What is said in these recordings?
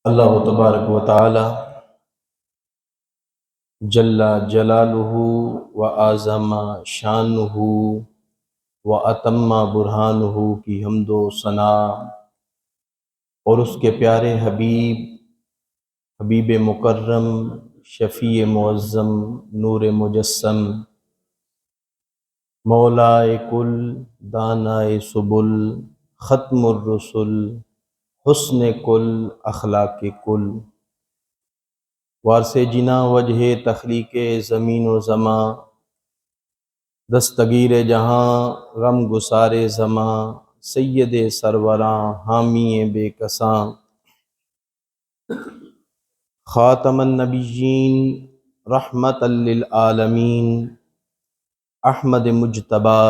اللہ تبارک و تعالی جل جلالہ و اعظم شانہ و اتم برہانہ کی حمد و ثنا اور اس کے پیارے حبیب مکرم شفیع معظم نور مجسم مولائے کل دانائے سبل ختم الرسل حسن کل اخلاق کل وارث جنا وجہ تخلیق زمین و زماں دستگیر جہاں غم گسار زماں سید سروراں حامی بے کساں خاتم النبیین رحمت للعالمین احمد مجتبیٰ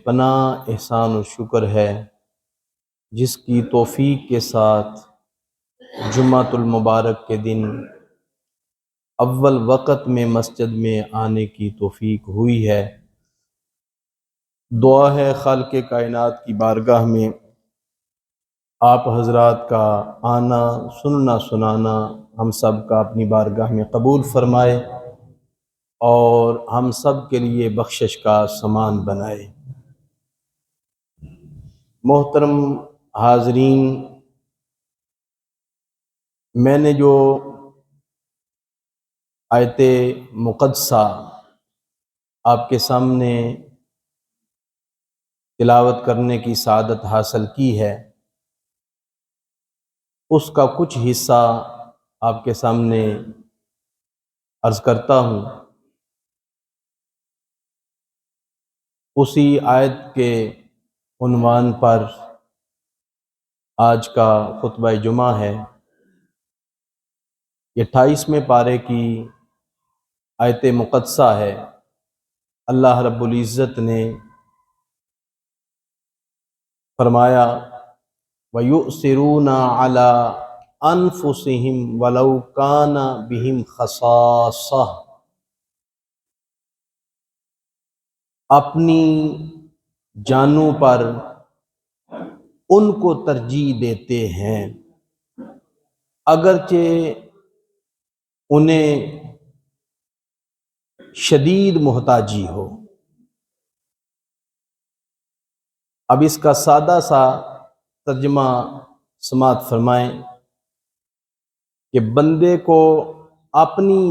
پناہ احسان و شکر ہے جس کی توفیق کے ساتھ جمعۃ المبارک کے دن اول وقت میں مسجد میں آنے کی توفیق ہوئی ہے۔ دعا ہے خالق کائنات کی بارگاہ میں آپ حضرات کا آنا سننا سنانا ہم سب کا اپنی بارگاہ میں قبول فرمائے اور ہم سب کے لیے بخشش کا سامان بنائے۔ محترم حاضرین، میں نے جو آیت مقدسہ آپ کے سامنے تلاوت کرنے کی سعادت حاصل کی ہے، اس کا کچھ حصہ آپ کے سامنے عرض کرتا ہوں۔ اسی آیت کے عنوان پر آج کا خطبہ جمعہ ہے۔ یہ 28ویں پارے کی آیت مقدسہ ہے۔ اللہ رب العزت نے فرمایا وَيُؤْثِرُونَ عَلَىٰ أَنفُسِهِمْ وَلَوْ كَانَ بِهِمْ خَصَاصَةٌ، اپنی جانوں پر ان کو ترجیح دیتے ہیں اگرچہ انہیں شدید محتاجی ہو۔ اب اس کا سادہ سا ترجمہ سماعت فرمائیں کہ بندے کو اپنی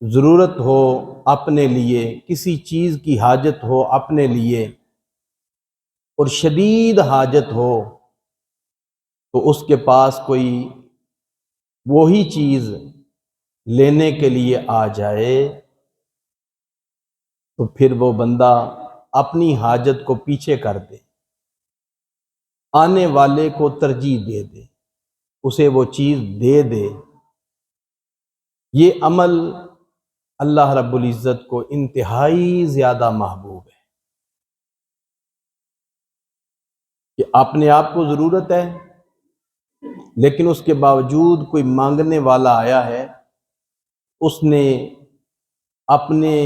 ضرورت ہو اپنے لیے، کسی چیز کی حاجت ہو اپنے لیے اور شدید حاجت ہو تو اس کے پاس کوئی وہی چیز لینے کے لیے آ جائے تو پھر وہ بندہ اپنی حاجت کو پیچھے کر دے، آنے والے کو ترجیح دے دے، اسے وہ چیز دے دے۔ یہ عمل اللہ رب العزت کو انتہائی زیادہ محبوب ہے کہ اپنے آپ کو ضرورت ہے لیکن اس کے باوجود کوئی مانگنے والا آیا ہے، اس نے اپنے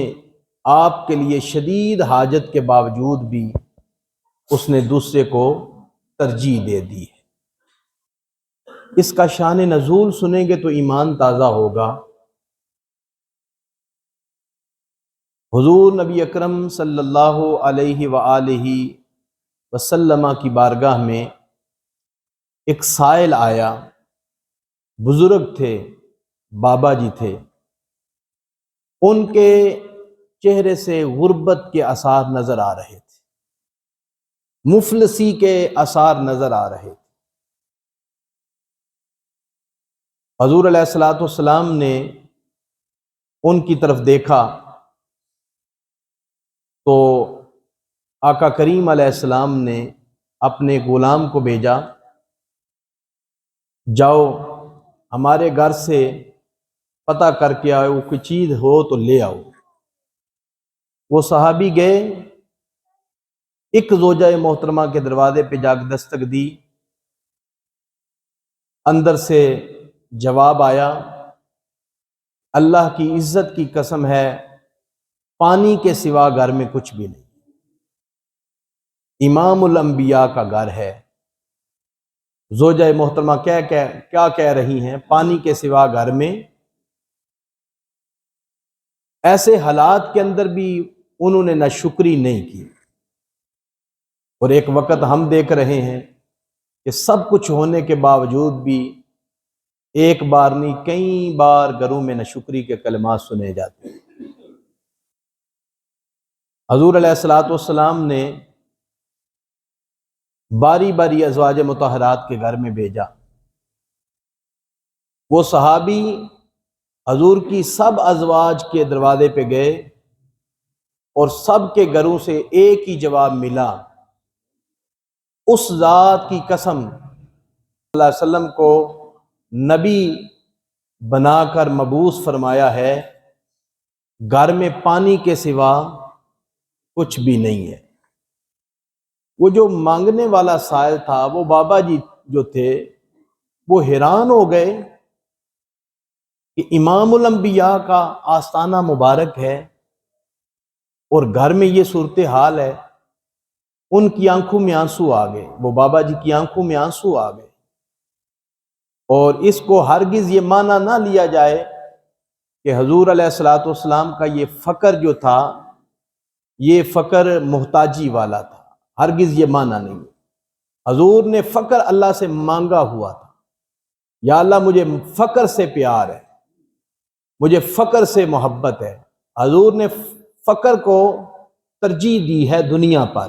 آپ کے لیے شدید حاجت کے باوجود بھی اس نے دوسرے کو ترجیح دے دی ہے۔ اس کا شان نزول سنیں گے تو ایمان تازہ ہوگا۔ حضور نبی اکرم صلی اللہ علیہ وآلہ وسلم کی بارگاہ میں ایک سائل آیا، بزرگ تھے، بابا جی تھے، ان کے چہرے سے غربت کے آثار نظر آ رہے تھے، مفلسی کے آثار نظر آ رہے تھے۔ حضور علیہ الصلوۃ والسلام نے ان کی طرف دیکھا تو آقا کریم علیہ السلام نے اپنے غلام کو بھیجا، جاؤ ہمارے گھر سے پتہ کر کے آؤ، کوئی چیز ہو تو لے آؤ۔ وہ صحابی گئے، ایک زوجہ محترمہ کے دروازے پہ جا کے دستک دی، اندر سے جواب آیا، اللہ کی عزت کی قسم ہے پانی کے سوا گھر میں کچھ بھی نہیں، امام الانبیاء کا گھر ہے، زوجہ محترمہ کیا کہہ رہی ہیں؟ پانی کے سوا گھر میں ایسے حالات کے اندر بھی انہوں نے ناشکری نہیں کی، اور ایک وقت ہم دیکھ رہے ہیں کہ سب کچھ ہونے کے باوجود بھی ایک بار نہیں کئی بار گھروں میں ناشکری کے کلمات سنے جاتے ہیں۔ حضور علیہ الصلوۃ والسلام نے باری باری ازواج مطہرات کے گھر میں بھیجا۔ وہ صحابی حضور کی سب ازواج کے دروازے پہ گئے اور سب کے گھروں سے ایک ہی جواب ملا، اس ذات کی قسم صلی اللہ علیہ وسلم کو نبی بنا کر مبعوث فرمایا ہے، گھر میں پانی کے سوا کچھ بھی نہیں ہے۔ وہ جو مانگنے والا سائل تھا، وہ بابا جی جو تھے، وہ حیران ہو گئے کہ امام الانبیاء کا آستانہ مبارک ہے اور گھر میں یہ صورتحال ہے۔ ان کی آنکھوں میں آنسو آ گئے، وہ بابا جی کی آنکھوں میں آنسو آ گئے، اور اس کو ہرگز یہ معنی نہ لیا جائے کہ حضور علیہ الصلوۃ والسلام کا یہ فقر جو تھا، یہ فقر محتاجی والا تھا، ہرگز یہ معنی نہیں۔ حضور نے فقر اللہ سے مانگا ہوا تھا، یا اللہ مجھے فقر سے پیار ہے، مجھے فقر سے محبت ہے۔ حضور نے فقر کو ترجیح دی ہے دنیا پر،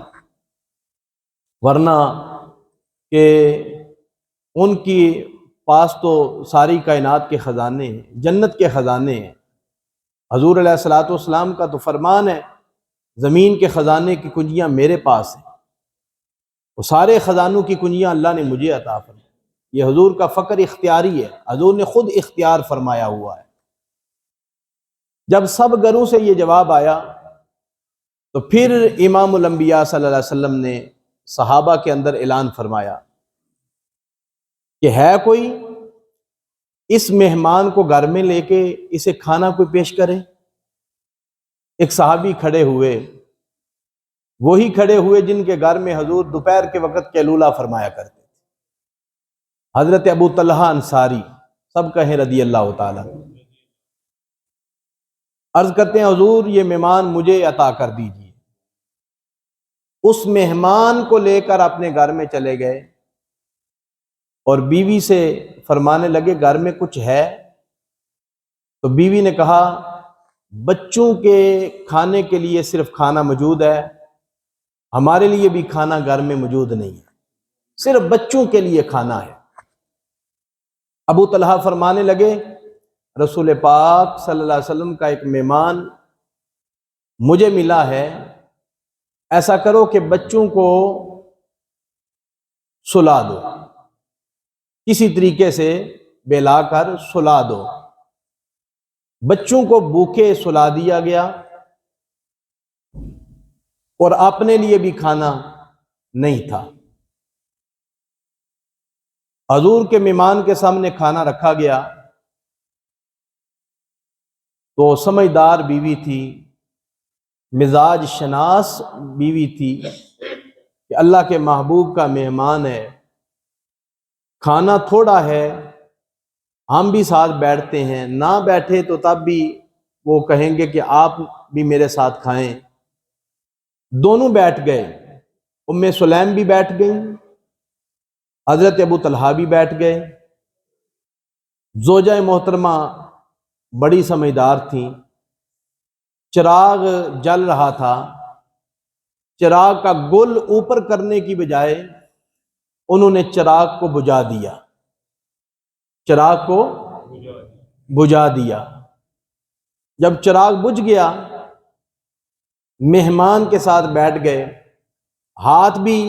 ورنہ کہ ان کی پاس تو ساری کائنات کے خزانے ہیں، جنت کے خزانے ہیں۔ حضور علیہ الصلوۃ والسلام کا تو فرمان ہے، زمین کے خزانے کی کنجیاں میرے پاس ہیں، وہ سارے خزانوں کی کنجیاں اللہ نے مجھے عطا فرمائی۔ یہ حضور کا فقر اختیاری ہے، حضور نے خود اختیار فرمایا ہوا ہے۔ جب سب گھروں سے یہ جواب آیا تو پھر امام الانبیاء صلی اللہ علیہ وسلم نے صحابہ کے اندر اعلان فرمایا کہ ہے کوئی اس مہمان کو گھر میں لے کے اسے کھانا کوئی پیش کرے۔ ایک صحابی کھڑے ہوئے، وہی کھڑے ہوئے جن کے گھر میں حضور دوپہر کے وقت قیلولہ فرمایا کرتے تھے، حضرت ابو طلحہ انصاری، سب کہیں رضی اللہ تعالیٰ۔ عرض کرتے ہیں حضور یہ مہمان مجھے عطا کر دیجیے۔ اس مہمان کو لے کر اپنے گھر میں چلے گئے اور بیوی سے فرمانے لگے گھر میں کچھ ہے؟ تو بیوی نے کہا بچوں کے کھانے کے لیے صرف کھانا موجود ہے، ہمارے لیے بھی کھانا گھر میں موجود نہیں ہے، صرف بچوں کے لیے کھانا ہے۔ ابو طلحہ فرمانے لگے رسول پاک صلی اللہ علیہ وسلم کا ایک مہمان مجھے ملا ہے، ایسا کرو کہ بچوں کو سلا دو، کسی طریقے سے بہلا کر سلا دو۔ بچوں کو بھوکے سلا دیا گیا اور اپنے لیے بھی کھانا نہیں تھا۔ حضور کے مہمان کے سامنے کھانا رکھا گیا تو سمجھدار بیوی تھی، مزاج شناس بیوی تھی کہ اللہ کے محبوب کا مہمان ہے، کھانا تھوڑا ہے، ہم بھی ساتھ بیٹھتے ہیں، نہ بیٹھے تو تب بھی وہ کہیں گے کہ آپ بھی میرے ساتھ کھائیں۔ دونوں بیٹھ گئے، ام سلیم بھی بیٹھ گئی، حضرت ابو طلحہ بھی بیٹھ گئے۔ زوجہ محترمہ بڑی سمجھدار تھیں، چراغ جل رہا تھا، چراغ کا گل اوپر کرنے کی بجائے انہوں نے چراغ کو بجھا دیا، چراغ کو بجھا دیا۔ جب چراغ بجھ گیا، مہمان کے ساتھ بیٹھ گئے، ہاتھ بھی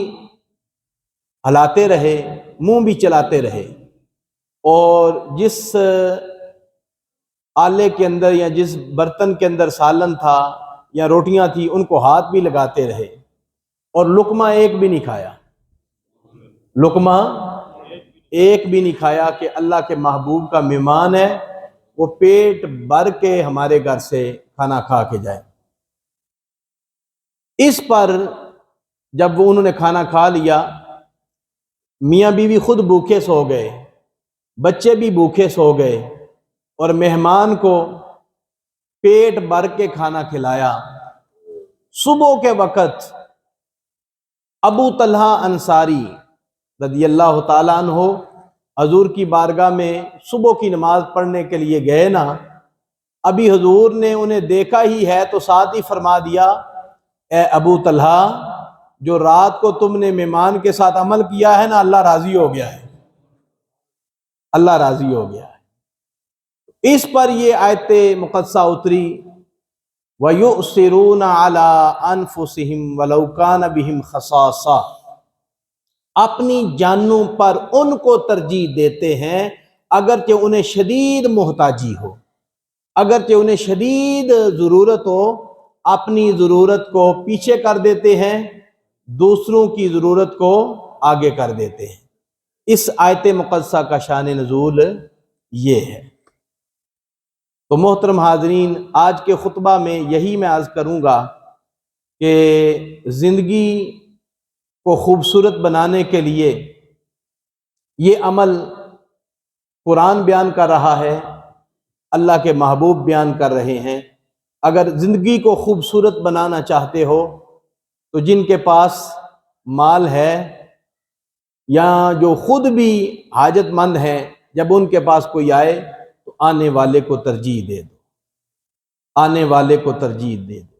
ہلاتے رہے، منہ بھی چلاتے رہے، اور جس آلے کے اندر یا جس برتن کے اندر سالن تھا یا روٹیاں تھی ان کو ہاتھ بھی لگاتے رہے، اور لقمہ ایک بھی نہیں کھایا، لقمہ ایک بھی نہیں کھایا کہ اللہ کے محبوب کا مہمان ہے، وہ پیٹ بھر کے ہمارے گھر سے کھانا کھا کے جائے۔ اس پر جب وہ انہوں نے کھانا کھا لیا، میاں بیوی خود بھوکے سو گئے، بچے بھی بھوکے سو گئے، اور مہمان کو پیٹ بھر کے کھانا کھلایا۔ صبح کے وقت ابو طلحہ انصاری رضی اللہ تعالیٰ عنہ حضور کی بارگاہ میں صبح کی نماز پڑھنے کے لیے گئے نا، ابھی حضور نے انہیں دیکھا ہی ہے تو ساتھ ہی فرما دیا، اے ابو طلحہ، جو رات کو تم نے مہمان کے ساتھ عمل کیا ہے نا، اللہ راضی ہو گیا ہے، اللہ راضی ہو گیا ہے۔ اس پر یہ آیت مقدسہ اتری، وَيُؤْثِرُونَ عَلَىٰ أَنفُسِهِمْ وَلَوْ كَانَ بِهِمْ خَصَاصَةٌ، اپنی جانوں پر ان کو ترجیح دیتے ہیں اگرچہ انہیں شدید محتاجی ہو، اگرچہ انہیں شدید ضرورت ہو، اپنی ضرورت کو پیچھے کر دیتے ہیں، دوسروں کی ضرورت کو آگے کر دیتے ہیں۔ اس آیت مقدسہ کا شان نزول یہ ہے۔ تو محترم حاضرین، آج کے خطبہ میں یہی میں عرض کروں گا کہ زندگی کو خوبصورت بنانے کے لیے یہ عمل قرآن بیان کر رہا ہے، اللہ کے محبوب بیان کر رہے ہیں۔ اگر زندگی کو خوبصورت بنانا چاہتے ہو تو جن کے پاس مال ہے یا جو خود بھی حاجت مند ہیں، جب ان کے پاس کوئی آئے تو آنے والے کو ترجیح دے دو، آنے والے کو ترجیح دے دو۔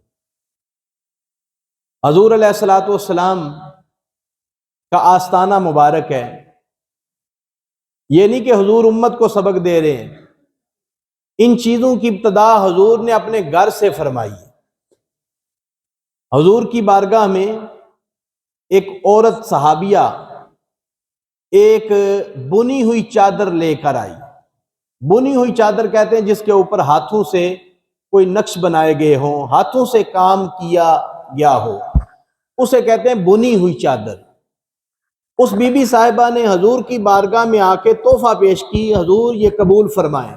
حضور علیہ الصلوۃ والسلام کا آستانہ مبارک ہے، یہ نہیں کہ حضور امت کو سبق دے رہے ہیں، ان چیزوں کی ابتدا حضور نے اپنے گھر سے فرمائی ہے۔ حضور کی بارگاہ میں ایک عورت صحابیہ ایک بنی ہوئی چادر لے کر آئی۔ بنی ہوئی چادر کہتے ہیں جس کے اوپر ہاتھوں سے کوئی نقش بنائے گئے ہوں، ہاتھوں سے کام کیا گیا ہو، اسے کہتے ہیں بنی ہوئی چادر۔ اس بی بی صاحبہ نے حضور کی بارگاہ میں آ کے تحفہ پیش کی، حضور یہ قبول فرمائیں۔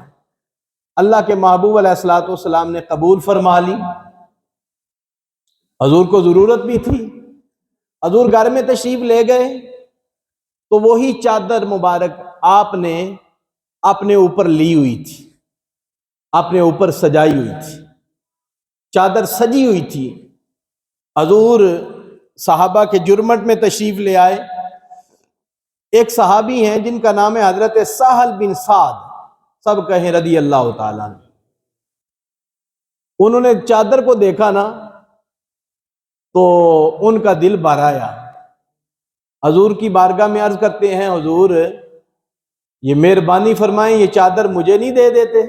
اللہ کے محبوب علیہ الصلوۃ والسلام نے قبول فرما لی۔ حضور کو ضرورت بھی تھی، حضور گھر میں تشریف لے گئے تو وہی چادر مبارک آپ نے اپنے اوپر لی ہوئی تھی، اپنے اوپر سجائی ہوئی تھی، چادر سجی ہوئی تھی۔ حضور صحابہ کے جرمٹ میں تشریف لے آئے۔ ایک صحابی ہیں جن کا نام ہے حضرت سہل بن سعد، سب کہیں رضی اللہ تعالیٰ عنہ۔ انہوں نے چادر کو دیکھا نا تو ان کا دل بھر آیا۔ حضور کی بارگاہ میں عرض کرتے ہیں، حضور یہ مہربانی فرمائیں، یہ چادر مجھے نہیں دے دیتے؟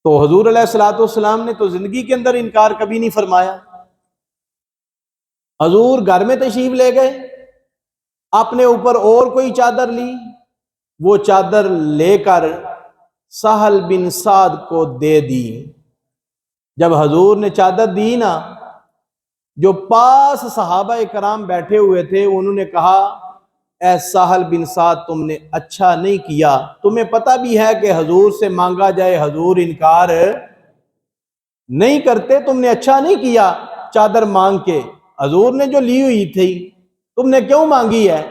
تو حضور علیہ الصلوۃ والسلام نے تو زندگی کے اندر انکار کبھی نہیں فرمایا۔ حضور گھر میں تشریف لے گئے، اپنے اوپر اور کوئی چادر لی، وہ چادر لے کر سہل بن سعد کو دے دی۔ جب حضور نے چادر دی نا، جو پاس صحابہ کرام بیٹھے ہوئے تھے انہوں نے کہا، اے سہل بن سعد، تم نے اچھا نہیں کیا، تمہیں پتہ بھی ہے کہ حضور سے مانگا جائے حضور انکار نہیں کرتے، تم نے اچھا نہیں کیا چادر مانگ کے، حضور نے جو لی ہوئی تھی تم نے کیوں مانگی ہے؟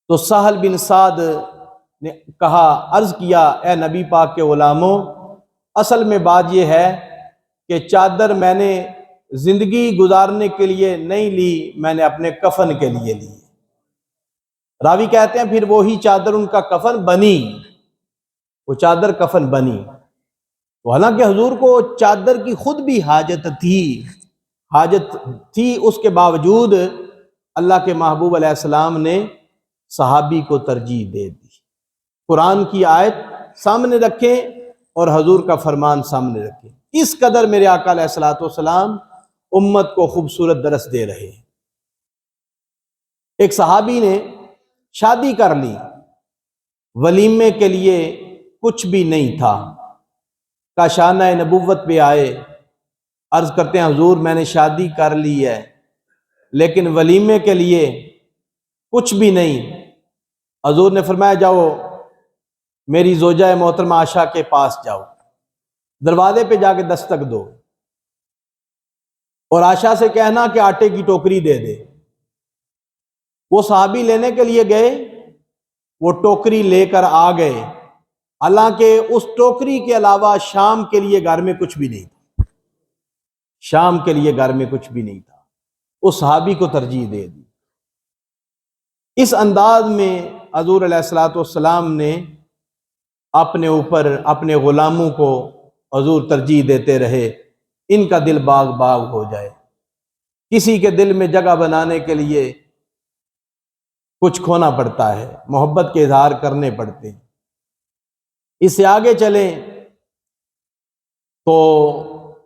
تو سہل بن سعد نے کہا، عرض کیا، اے نبی پاک کے غلاموں، اصل میں بات یہ ہے کہ چادر میں نے زندگی گزارنے کے لیے نہیں لی، میں نے اپنے کفن کے لیے لی۔ راوی کہتے ہیں پھر وہی چادر ان کا کفن بنی، وہ چادر کفن بنی۔ تو حالانکہ حضور کو چادر کی خود بھی حاجت تھی، اس کے باوجود اللہ کے محبوب علیہ السلام نے صحابی کو ترجیح دے دی۔ قرآن کی آیت سامنے رکھیں اور حضور کا فرمان سامنے رکھیں، اس قدر میرے آقا علیہ الصلوۃ والسلام امت کو خوبصورت درس دے رہے ہیں۔ ایک صحابی نے شادی کر لی، ولیمے کے لیے کچھ بھی نہیں تھا، کاشانہ نبوت پہ آئے، عرض کرتے ہیں حضور میں نے شادی کر لی ہے لیکن ولیمے کے لیے کچھ بھی نہیں۔ حضور نے فرمایا جاؤ میری زوجہ محترمہ عائشہ کے پاس جاؤ، دروازے پہ جا کے دستک دو۔ اور عائشہ سے کہنا کہ آٹے کی ٹوکری دے دے۔ وہ صحابی لینے کے لیے گئے، وہ ٹوکری لے کر آ گئے، حالانکہ اس ٹوکری کے علاوہ شام کے لیے گھر میں کچھ بھی نہیں تھا، شام کے لیے گھر میں کچھ بھی نہیں تھا، اس صحابی کو ترجیح دے دی۔ اس انداز میں حضور علیہ الصلوۃ والسلام نے اپنے اوپر اپنے غلاموں کو حضور ترجیح دیتے رہے، ان کا دل باغ باغ ہو جائے۔ کسی کے دل میں جگہ بنانے کے لیے کچھ کھونا پڑتا ہے، محبت کے اظہار کرنے پڑتے ہیں۔ اس سے آگے چلیں تو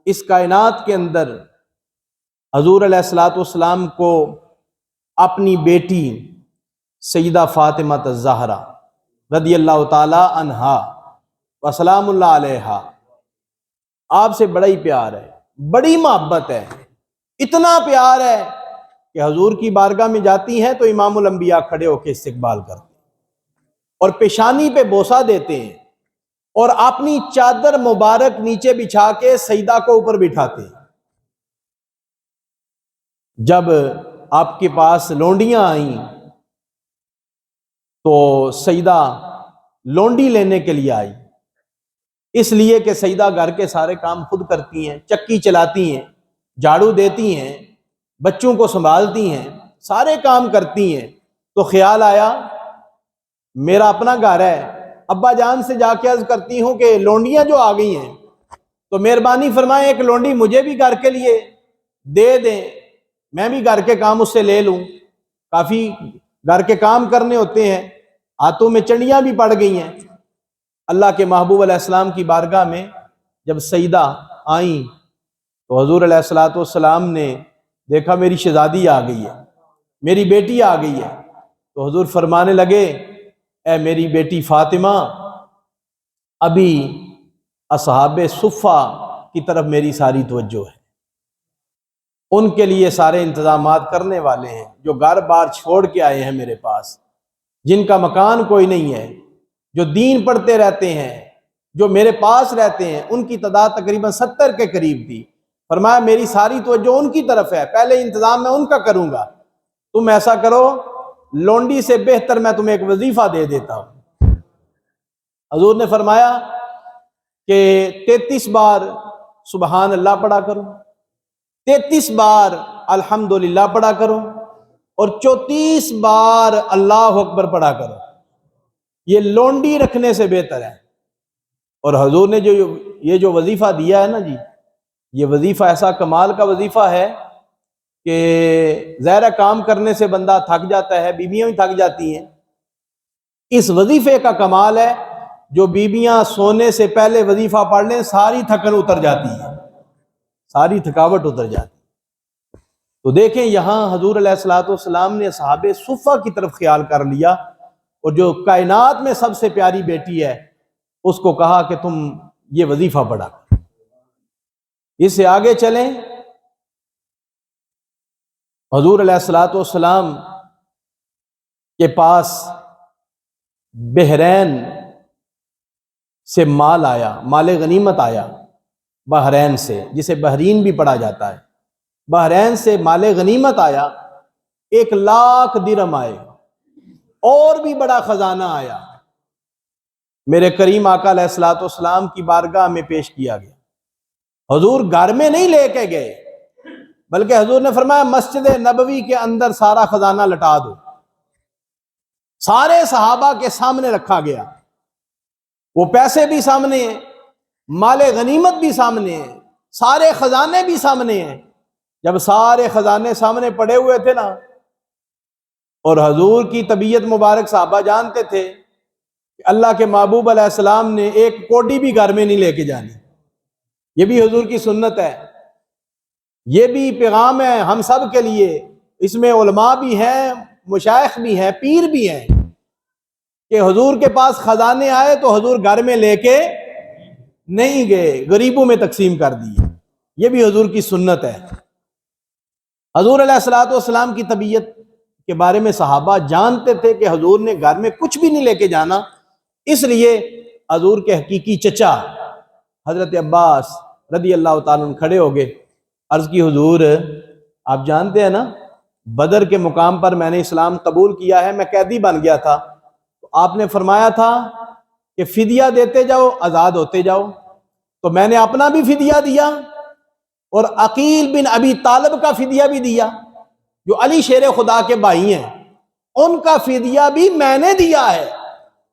اس کائنات کے اندر حضور علیہ الصلوۃ والسلام کو اپنی بیٹی سیدہ فاطمہ الزہرا رضی اللہ تعالی عنہا وسلام اللہ علیہا، آپ سے بڑا ہی پیار ہے، بڑی محبت ہے، اتنا پیار ہے کہ حضور کی بارگاہ میں جاتی ہیں تو امام الانبیاء کھڑے ہو کے استقبال کرتے ہیں اور پیشانی پہ بوسہ دیتے ہیں اور اپنی چادر مبارک نیچے بچھا کے سیدہ کو اوپر بٹھاتے ہیں۔ جب آپ کے پاس لونڈیاں آئیں تو سیدہ لونڈی لینے کے لیے آئی، اس لیے کہ سیدہ گھر کے سارے کام خود کرتی ہیں، چکی چلاتی ہیں، جھاڑو دیتی ہیں، بچوں کو سنبھالتی ہیں، سارے کام کرتی ہیں۔ تو خیال آیا میرا اپنا گھر ہے، ابا جان سے جا کے عرض کرتی ہوں کہ لونڈیاں جو آ گئی ہیں تو مہربانی فرمائیں ایک لونڈی مجھے بھی گھر کے لیے دے دیں، میں بھی گھر کے کام اس سے لے لوں، کافی گھر کے کام کرنے ہوتے ہیں، ہاتھوں میں چنڈیاں بھی پڑ گئی ہیں۔ اللہ کے محبوب علیہ السلام کی بارگاہ میں جب سیدہ آئیں تو حضور علیہ الصلوۃ والسلام نے دیکھا میری شہزادی آ گئی ہے، میری بیٹی آ گئی ہے، تو حضور فرمانے لگے اے میری بیٹی فاطمہ، ابھی اصحاب صفہ کی طرف میری ساری توجہ ہے، ان کے لیے سارے انتظامات کرنے والے ہیں، جو گھر بار چھوڑ کے آئے ہیں میرے پاس، جن کا مکان کوئی نہیں ہے، جو دین پڑھتے رہتے ہیں، جو میرے پاس رہتے ہیں، ان کی تعداد تقریباً 70 کے قریب تھی۔ فرمایا میری ساری توجہ ان کی طرف ہے، پہلے انتظام میں ان کا کروں گا، تم ایسا کرو لونڈی سے بہتر میں تمہیں ایک وظیفہ دے دیتا ہوں۔ حضور نے فرمایا کہ 33 بار سبحان اللہ پڑھا کرو، 33 بار الحمدللہ پڑھا کرو اور 34 بار اللہ اکبر پڑھا کرو، یہ لونڈی رکھنے سے بہتر ہے۔ اور حضور نے جو وظیفہ دیا ہے نا جی، یہ وظیفہ ایسا کمال کا وظیفہ ہے کہ ظاہر کام کرنے سے بندہ تھک جاتا ہے، بیویاں بھی تھک جاتی ہیں، اس وظیفے کا کمال ہے جو بیویاں سونے سے پہلے وظیفہ پڑھ لیں ساری تھکن اتر جاتی ہے، ساری تھکاوٹ اتر جاتی ہے۔ تو دیکھیں یہاں حضور علیہ الصلوۃ والسلام نے اصحاب صفہ کی طرف خیال کر لیا، اور جو کائنات میں سب سے پیاری بیٹی ہے اس کو کہا کہ تم یہ وظیفہ پڑھا۔ اس سے آگے چلیں، حضور علیہ الصلوۃ والسلام کے پاس بحرین سے مال آیا، مال غنیمت آیا، بحرین سے، جسے بحرین بھی پڑھا جاتا ہے، بحرین سے مال غنیمت آیا، 1,00,000 درہم آئے، اور بھی بڑا خزانہ آیا، میرے کریم آقا علیہ الصلوۃ والسلام کی بارگاہ میں پیش کیا گیا۔ حضور گھر میں نہیں لے کے گئے، بلکہ حضور نے فرمایا مسجد نبوی کے اندر سارا خزانہ لٹا دو، سارے صحابہ کے سامنے رکھا گیا، وہ پیسے بھی سامنے ہیں، مال غنیمت بھی سامنے ہیں، سارے خزانے بھی سامنے ہیں۔ جب سارے خزانے سامنے پڑے ہوئے تھے نا، اور حضور کی طبیعت مبارک صحابہ جانتے تھے کہ اللہ کے محبوب علیہ السلام نے ایک کوڈی بھی گھر میں نہیں لے کے جانی، یہ بھی حضور کی سنت ہے، یہ بھی پیغام ہے ہم سب کے لیے، اس میں علماء بھی ہیں، مشائخ بھی ہیں، پیر بھی ہیں، کہ حضور کے پاس خزانے آئے تو حضور گھر میں لے کے نہیں گئے، غریبوں میں تقسیم کر دیے، یہ بھی حضور کی سنت ہے۔ حضور علیہ الصلوۃ والسلام کی طبیعت کے بارے میں صحابہ جانتے تھے کہ حضور نے گھر میں کچھ بھی نہیں لے کے جانا، اس لیے حضور کے حقیقی چچا حضرت عباس رضی اللہ تعالیٰ عنہ کھڑے ہو گئے عرض کی حضور آپ جانتے ہیں نا بدر کے مقام پر میں نے اسلام قبول کیا ہے، میں قیدی بن گیا تھا، تو آپ نے فرمایا تھا کہ فدیہ دیتے جاؤ آزاد ہوتے جاؤ، تو میں نے اپنا بھی فدیہ دیا اور عقیل بن ابی طالب کا فدیہ بھی دیا جو علی شیر خدا کے بھائی ہیں، ان کا فدیہ بھی میں نے دیا ہے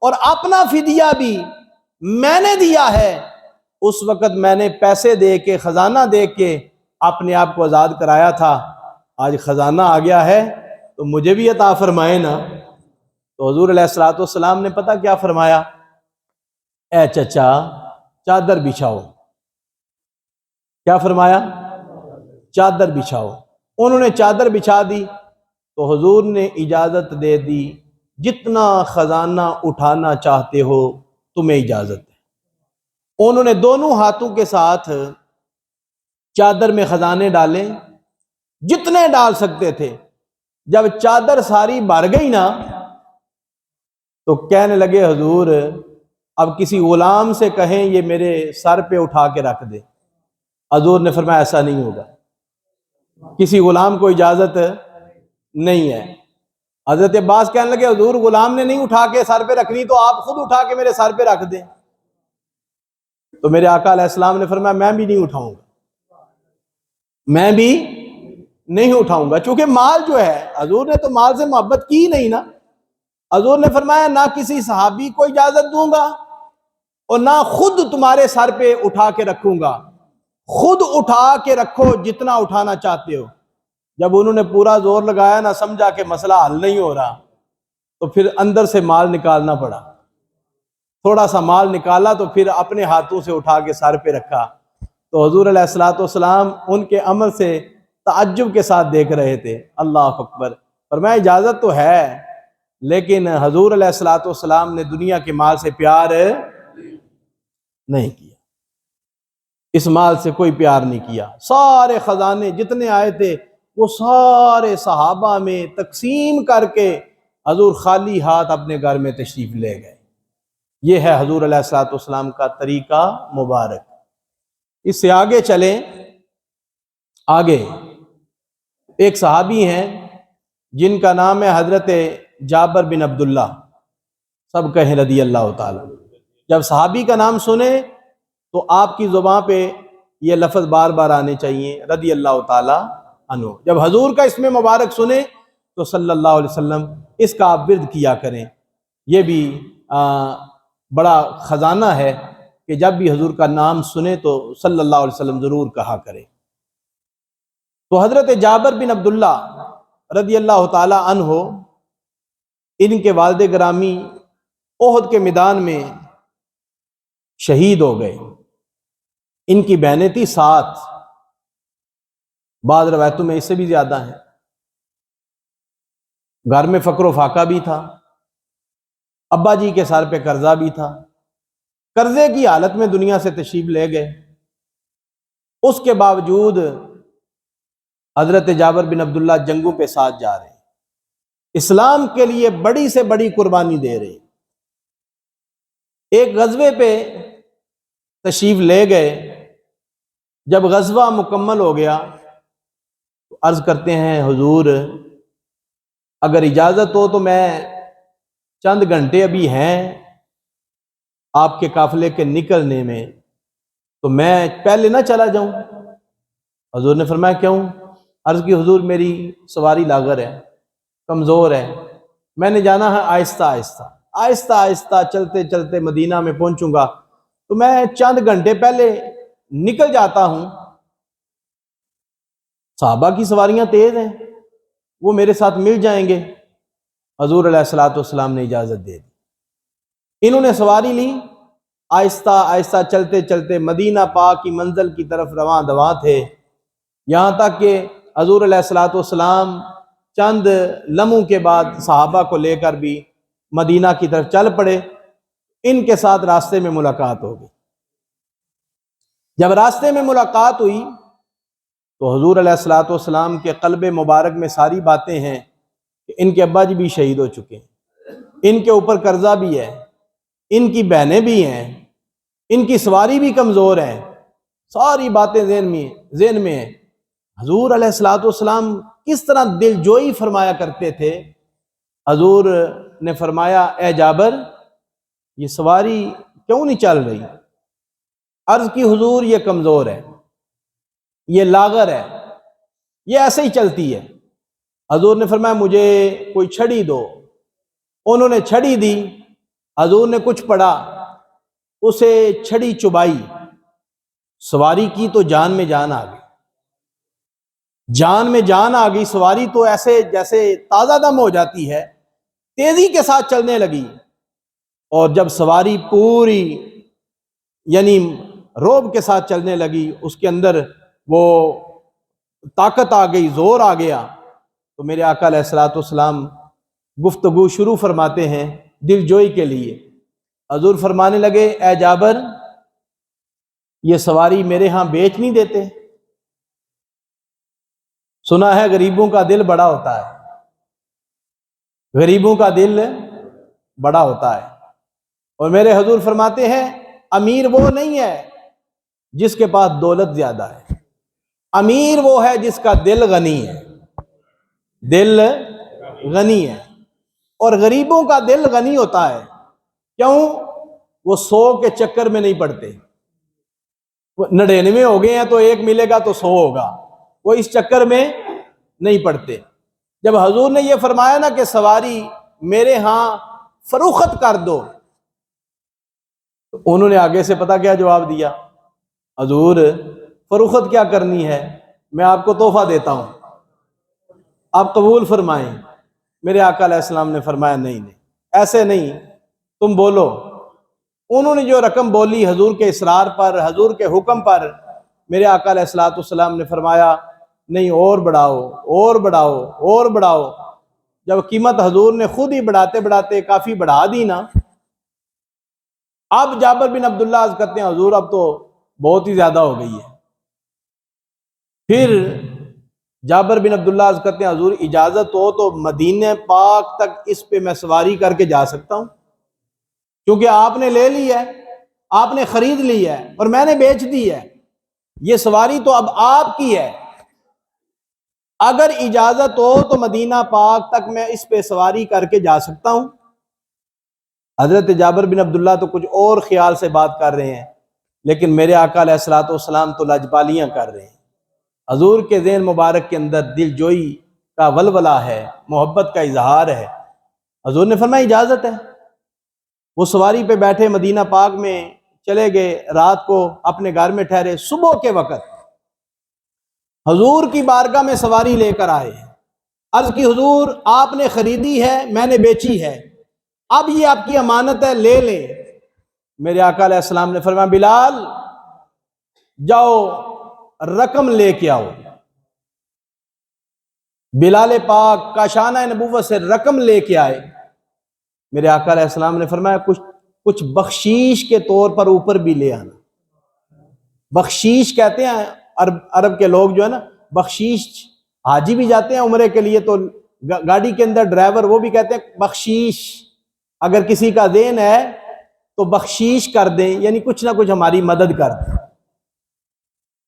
اور اپنا فدیہ بھی میں نے دیا ہے۔ اس وقت میں نے پیسے دے کے خزانہ دے کے اپنے آپ کو آزاد کرایا تھا، آج خزانہ آ گیا ہے تو مجھے بھی عطا فرمائے نا۔ تو حضور علیہ الصلوۃ والسلام نے پتہ کیا فرمایا؟ اے چچا چادر بچھاؤ۔ کیا فرمایا؟ چادر بچھاؤ۔ انہوں نے چادر بچھا دی تو حضور نے اجازت دے دی، جتنا خزانہ اٹھانا چاہتے ہو تمہیں اجازت ہے۔ انہوں نے دونوں ہاتھوں کے ساتھ چادر میں خزانے ڈالے، جتنے ڈال سکتے تھے۔ جب چادر ساری بھر گئی نا تو کہنے لگے حضور اب کسی غلام سے کہیں یہ میرے سر پہ اٹھا کے رکھ دے۔ حضور نے فرمایا ایسا نہیں ہوگا، کسی غلام کو اجازت نہیں ہے۔ حضرت عباس کہنے لگے حضور غلام نے نہیں اٹھا کے سر پہ رکھنی تو آپ خود اٹھا کے میرے سر پہ رکھ دیں۔ تو میرے آقا علیہ السلام نے فرمایا میں بھی نہیں اٹھاؤں گا، میں بھی نہیں اٹھاؤں گا، چونکہ مال جو ہے حضور نے تو مال سے محبت کی نہیں نا۔ حضور نے فرمایا نہ کسی صحابی کو اجازت دوں گا اور نہ خود تمہارے سر پہ اٹھا کے رکھوں گا، خود اٹھا کے رکھو جتنا اٹھانا چاہتے ہو۔ جب انہوں نے پورا زور لگایا نہ سمجھا کہ مسئلہ حل نہیں ہو رہا تو پھر اندر سے مال نکالنا پڑا، تھوڑا سا مال نکالا تو پھر اپنے ہاتھوں سے اٹھا کے سر پہ رکھا۔ تو حضور علیہ الصلوۃ والسلام ان کے عمل سے تعجب کے ساتھ دیکھ رہے تھے۔ اللہ اکبر۔ فرمایا اجازت تو ہے لیکن حضور علیہ الصلوۃ والسلام نے دنیا کے مال سے پیار نہیں کیا، اس مال سے کوئی پیار نہیں کیا۔ سارے خزانے جتنے آئے تھے وہ سارے صحابہ میں تقسیم کر کے حضور خالی ہاتھ اپنے گھر میں تشریف لے گئے۔ یہ ہے حضور علیہ الصلوۃ والسلام کا طریقہ مبارک۔ اس سے آگے چلیں، آگے ایک صحابی ہیں جن کا نام ہے حضرت جابر بن عبداللہ، سب کہیں رضی اللہ تعالی۔ جب صحابی کا نام سنیں تو آپ کی زبان پہ یہ لفظ بار بار آنے چاہیے، رضی اللہ تعالی عنہ۔ جب حضور کا اسم مبارک سنیں تو صلی اللہ علیہ وسلم اس کا آپ ورد کیا کریں۔ یہ بھی بڑا خزانہ ہے کہ جب بھی حضور کا نام سنیں تو صلی اللہ علیہ وسلم ضرور کہا کریں۔ تو حضرت جابر بن عبداللہ رضی اللہ تعالی عنہ، ان کے والد گرامی احد کے میدان میں شہید ہو گئے۔ ان کی بہنیں تھی 7، بعض روایتوں میں اس سے بھی زیادہ ہیں۔ گھر میں فقر و فاقہ بھی تھا، ابا جی کے سر پہ قرضہ بھی تھا، قرضے کی حالت میں دنیا سے تشریف لے گئے۔ اس کے باوجود حضرت جابر بن عبداللہ جنگوں پہ ساتھ جا رہے ہیں، اسلام کے لیے بڑی سے بڑی قربانی دے رہے ہیں۔ ایک غزوے پہ تشریف لے گئے، جب غزوہ مکمل ہو گیا تو عرض کرتے ہیں حضور اگر اجازت ہو تو میں چند گھنٹے ابھی ہیں آپ کے قافلے کے نکلنے میں، تو میں پہلے نہ چلا جاؤں؟ حضور نے فرمایا کیوں؟ عرض کی حضور میری سواری لاغر ہے، کمزور ہے، میں نے جانا ہے آہستہ آہستہ، آہستہ آہستہ چلتے چلتے مدینہ میں پہنچوں گا، تو میں چند گھنٹے پہلے نکل جاتا ہوں۔ صحابہ کی سواریاں تیز ہیں، وہ میرے ساتھ مل جائیں گے۔ حضور علیہ الصلوۃ والسلام نے اجازت دے دی۔ انہوں نے سواری لی، آہستہ آہستہ چلتے چلتے مدینہ پاک کی منزل کی طرف رواں دواں تھے، یہاں تک کہ حضور علیہ الصلوۃ والسلام چند لمحوں کے بعد صحابہ کو لے کر بھی مدینہ کی طرف چل پڑے۔ ان کے ساتھ راستے میں ملاقات ہو گئی۔ جب راستے میں ملاقات ہوئی تو حضور علیہ الصلوۃ والسلام کے قلب مبارک میں ساری باتیں ہیں کہ ان کے ابا جی بھی شہید ہو چکے ہیں، ان کے اوپر قرضہ بھی ہے، ان کی بہنیں بھی ہیں، ان کی سواری بھی کمزور ہے، ساری باتیں ذہن میں ہیں۔ حضور علیہ الصلوۃ والسلام کس طرح دل جوئی فرمایا کرتے تھے۔ حضور نے فرمایا اے جابر یہ سواری کیوں نہیں چل رہی؟ عرض کی حضور یہ کمزور ہے، یہ لاغر ہے، یہ ایسے ہی چلتی ہے۔ حضور نے فرمایا مجھے کوئی چھڑی دو۔ انہوں نے چھڑی دی، حضور نے کچھ پڑھا، اسے چھڑی چبائی، سواری کی تو جان میں جان آ گئی، جان میں جان آ گئی۔ سواری تو ایسے جیسے تازہ دم ہو جاتی ہے، تیزی کے ساتھ چلنے لگی۔ اور جب سواری پوری یعنی روب کے ساتھ چلنے لگی، اس کے اندر وہ طاقت آ گئی، زور آ گیا، تو میرے آقا علیہ الصلوۃ والسلام گفتگو شروع فرماتے ہیں دل جوئی کے لیے۔ حضور فرمانے لگے اے جابر یہ سواری میرے ہاں بیچ نہیں دیتے؟ سنا ہے غریبوں کا دل بڑا ہوتا ہے، غریبوں کا دل بڑا ہوتا ہے۔ اور میرے حضور فرماتے ہیں امیر وہ نہیں ہے جس کے پاس دولت زیادہ ہے، امیر وہ ہے جس کا دل غنی ہے، دل غنی ہے۔ اور غریبوں کا دل غنی ہوتا ہے، کیوں؟ وہ 100 کے چکر میں نہیں پڑتے، 99 ہو گئے ہیں تو ایک ملے گا تو 100 ہوگا، وہ اس چکر میں نہیں پڑتے۔ جب حضور نے یہ فرمایا نا کہ سواری میرے ہاں فروخت کر دو، تو انہوں نے آگے سے پتہ کیا جواب دیا؟ حضور فروخت کیا کرنی ہے، میں آپ کو تحفہ دیتا ہوں، آپ قبول فرمائیں۔ میرے آقا علیہ السلام نے فرمایا نہیں ایسے نہیں، تم بولو۔ انہوں نے جو رقم بولی حضور کے اصرار پر، حضور کے حکم پر، میرے آقا علیہ الصلوۃ والسلام نے فرمایا نہیں اور بڑھاؤ، اور بڑھاؤ، اور بڑھاؤ۔ جب قیمت حضور نے خود ہی بڑھاتے بڑھاتے کافی بڑھا دی نا، اب جابر بن عبداللہ عرض کرتے ہیں حضور اب تو بہت ہی زیادہ ہو گئی ہے۔ پھر جابر بن عبداللہ عرض کرتے ہیں حضور اجازت ہو تو مدینہ پاک تک اس پہ میں سواری کر کے جا سکتا ہوں، کیونکہ آپ نے لے لی ہے، آپ نے خرید لی ہے اور میں نے بیچ دی ہے، یہ سواری تو اب آپ کی ہے، اگر اجازت ہو تو مدینہ پاک تک میں اس پہ سواری کر کے جا سکتا ہوں۔ حضرت جابر بن عبداللہ تو کچھ اور خیال سے بات کر رہے ہیں، لیکن میرے آقا علیہ الصلوۃ والسلام تو لجپالیاں کر رہے ہیں۔ حضور کے ذہن مبارک کے اندر دل جوئی کا ولولہ ہے، محبت کا اظہار ہے۔ حضور نے فرمایا اجازت ہے۔ وہ سواری پہ بیٹھے مدینہ پاک میں چلے گئے، رات کو اپنے گھر میں ٹھہرے، صبح کے وقت حضور کی بارگاہ میں سواری لے کر آئے، عرض کی حضور آپ نے خریدی ہے، میں نے بیچی ہے، اب یہ آپ کی امانت ہے، لے لیں۔ میرے آقا علیہ السلام نے فرمایا بلال جاؤ رقم لے کے آؤ۔ بلال پاک کاشانہ نبوت سے رقم لے کے آئے۔ میرے آقا علیہ السلام نے فرمایا کچھ بخشیش کے طور پر اوپر بھی لے آنا۔ بخشیش کہتے ہیں عرب کے لوگ جو ہے نا، بخشیش حاجی بھی جاتے ہیں عمرے کے لیے تو گاڑی کے اندر ڈرائیور وہ بھی کہتے ہیں بخشیش، اگر کسی کا دین ہے تو بخشیش کر دیں، یعنی کچھ نہ کچھ ہماری مدد کر دیں۔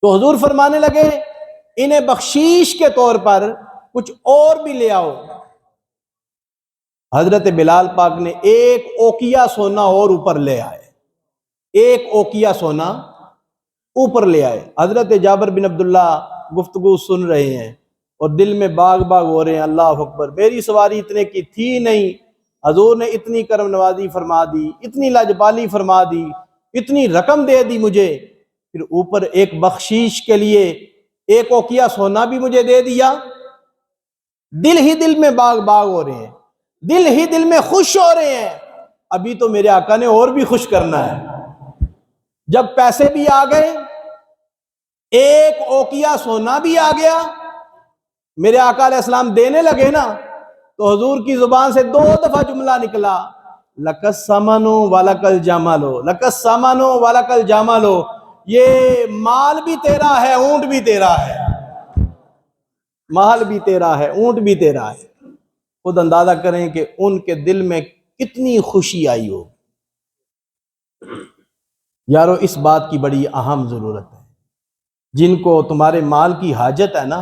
تو حضور فرمانے لگے انہیں بخشیش کے طور پر کچھ اور بھی لے آؤ۔ حضرت بلال پاک نے ایک اوقیہ سونا اور اوپر لے آئے، ایک اوقیہ سونا اوپر لے آئے۔ حضرت جابر بن عبداللہ گفتگو سن رہے ہیں اور دل میں باغ باغ ہو رہے ہیں، اللہ اکبر، میری سواری اتنے کی تھی نہیں، حضور نے اتنی کرم نوازی فرما دی، اتنی لاجبالی فرما دی، اتنی رقم دے دی مجھے، پھر اوپر ایک بخشیش کے لیے ایک اوقیہ سونا بھی مجھے دے دیا۔ دل ہی دل میں باغ باغ ہو رہے ہیں، دل ہی دل میں خوش ہو رہے ہیں۔ ابھی تو میرے آقا نے اور بھی خوش کرنا ہے۔ جب پیسے بھی آ گئے، ایک اوقیہ سونا بھی آ گیا، میرے آقا علیہ السلام دینے لگے نا، تو حضور کی زبان سے 2 دفعہ جملہ نکلا، لَكَ الثَّمَنُ وَلَكَ الْجَمَلُ، لَكَ الثَّمَنُ وَلَكَ الْجَمَلُ، یہ مال بھی تیرا ہے، اونٹ بھی تیرا ہے، مال بھی تیرا ہے، اونٹ بھی تیرا ہے۔ خود اندازہ کریں کہ ان کے دل میں کتنی خوشی آئی ہو۔ یارو اس بات کی بڑی اہم ضرورت ہے۔ جن کو تمہارے مال کی حاجت ہے نا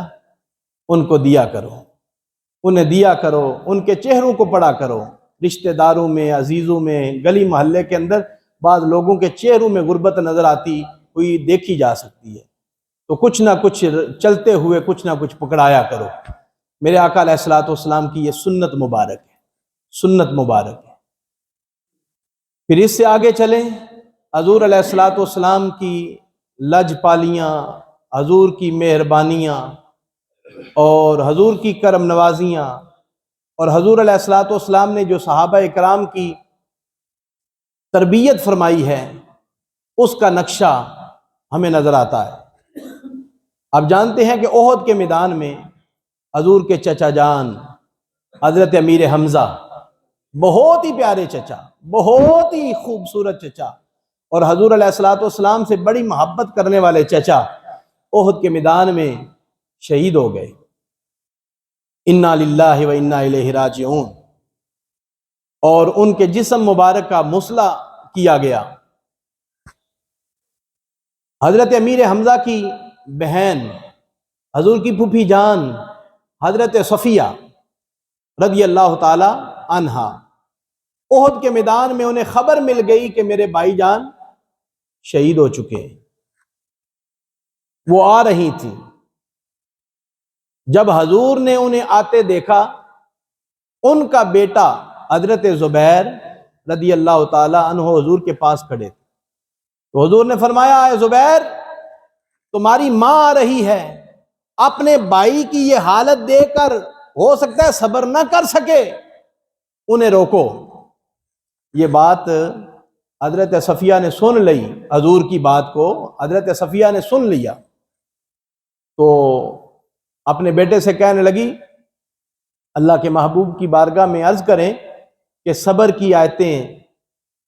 ان کو دیا کرو، انہیں دیا کرو، ان کے چہروں کو پڑھا کرو۔ رشتہ داروں میں، عزیزوں میں، گلی محلے کے اندر بعض لوگوں کے چہروں میں غربت نظر آتی ہوئی دیکھی جا سکتی ہے، تو کچھ نہ کچھ چلتے ہوئے کچھ نہ کچھ پکڑایا کرو۔ میرے آقا علیہ الصلوۃ والسلام کی یہ سنت مبارک ہے، سنت مبارک ہے۔ پھر اس سے آگے چلیں، حضور علیہ الصلوۃ والسلام کی لج پالیاں، حضور کی مہربانیاں اور حضور کی کرم نوازیاں، اور حضور علیہ الصلوۃ والسلام نے جو صحابہ اکرام کی تربیت فرمائی ہے اس کا نقشہ ہمیں نظر آتا ہے۔ آپ جانتے ہیں کہ احد کے میدان میں حضور کے چچا جان حضرت امیر حمزہ، بہت ہی پیارے چچا، بہت ہی خوبصورت چچا، اور حضور علیہ الصلوۃ والسلام سے بڑی محبت کرنے والے چچا احد کے میدان میں شہید ہو گئے۔ انا للہ و انا الیہ راجعون، اور ان کے جسم مبارک کا مصلح کیا گیا۔ حضرت امیر حمزہ کی بہن، حضور کی پھوپھی جان حضرت صفیہ رضی اللہ تعالی عنہا، احد کے میدان میں انہیں خبر مل گئی کہ میرے بھائی جان شہید ہو چکے ہیں۔ وہ آ رہی تھی، جب حضور نے انہیں آتے دیکھا، ان کا بیٹا حضرت زبیر رضی اللہ تعالی عنہ حضور کے پاس کھڑے تھے، تو حضور نے فرمایا، اے زبیر، تمہاری ماں آ رہی ہے، اپنے بھائی کی یہ حالت دیکھ کر ہو سکتا ہے صبر نہ کر سکے، انہیں روکو۔ یہ بات حضرت صفیہ نے سن لی، حضور کی بات کو حضرت صفیہ نے سن لیا، تو اپنے بیٹے سے کہنے لگی، اللہ کے محبوب کی بارگاہ میں عرض کریں کہ صبر کی آیتیں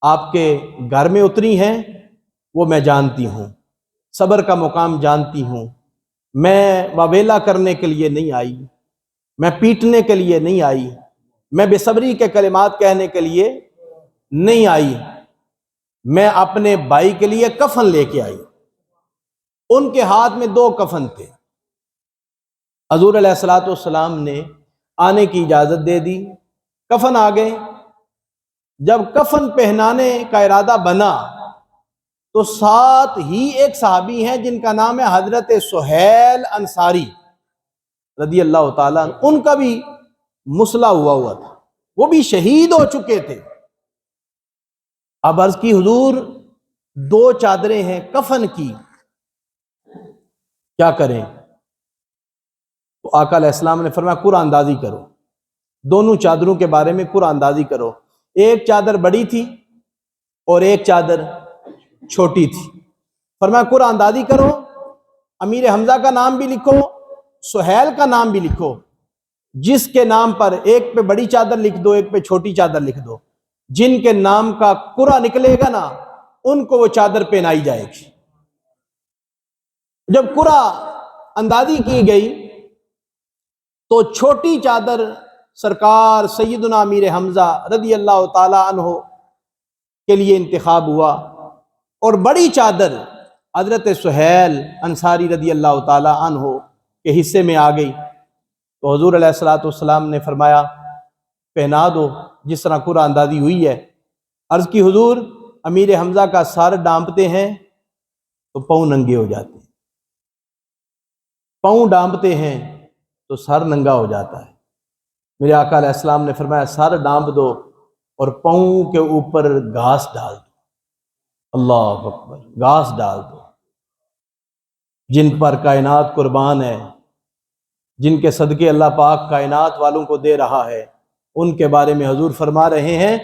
آپ کے گھر میں اتری ہیں، وہ میں جانتی ہوں، صبر کا مقام جانتی ہوں، میں واویلا کرنے کے لیے نہیں آئی، میں پیٹنے کے لیے نہیں آئی، میں بے صبری کے کلمات کہنے کے لیے نہیں آئی، میں اپنے بھائی کے لیے کفن لے کے آئی۔ ان کے ہاتھ میں 2 کفن تھے، حضور علیہ الصلوۃ والسلام نے آنے کی اجازت دے دی، کفن آ گئے۔ جب کفن پہنانے کا ارادہ بنا تو ساتھ ہی ایک صحابی ہیں جن کا نام ہے حضرت سہیل انصاری رضی اللہ تعالیٰ عنہ، ان کا بھی مصلح ہوا تھا، وہ بھی شہید ہو چکے تھے۔ اب عرض کی، حضور 2 چادریں ہیں کفن کی، کیا کریں؟ تو آقا علیہ السلام نے فرمایا، قرآن اندازی کرو، دونوں چادروں کے بارے میں قرآن اندازی کرو۔ ایک چادر بڑی تھی اور ایک چادر چھوٹی تھی۔ فرمایا قرآن اندازی کرو، امیر حمزہ کا نام بھی لکھو، سہیل کا نام بھی لکھو، جس کے نام پر ایک پہ بڑی چادر لکھ دو، ایک پہ چھوٹی چادر لکھ دو، جن کے نام کا قرآن نکلے گا نا ان کو وہ چادر پہنائی جائے گی۔ جب قرآن اندازی کی گئی تو چھوٹی چادر سرکار سیدنا امیر حمزہ رضی اللہ تعالی عنہ کے لیے انتخاب ہوا، اور بڑی چادر حضرت سہیل انصاری رضی اللہ تعالی عنہ کے حصے میں آ گئی۔ تو حضور علیہ الصلوۃ والسلام نے فرمایا، پہنا دو جس طرح قرآن اندازی ہوئی ہے۔ عرض کی، حضور امیر حمزہ کا سر ڈانپتے ہیں تو پاؤں ننگے ہو جاتے ہیں، پاؤں ڈانپتے ہیں تو سر ننگا ہو جاتا ہے۔ میرے آقا علیہ السلام نے فرمایا، سر ڈانپ دو اور پاؤں کے اوپر گھاس ڈال دو، اللہ اکبر، گھاس ڈال دو۔ جن پر کائنات قربان ہے، جن کے صدقے اللہ پاک کائنات والوں کو دے رہا ہے، ان کے بارے میں حضور فرما رہے ہیں،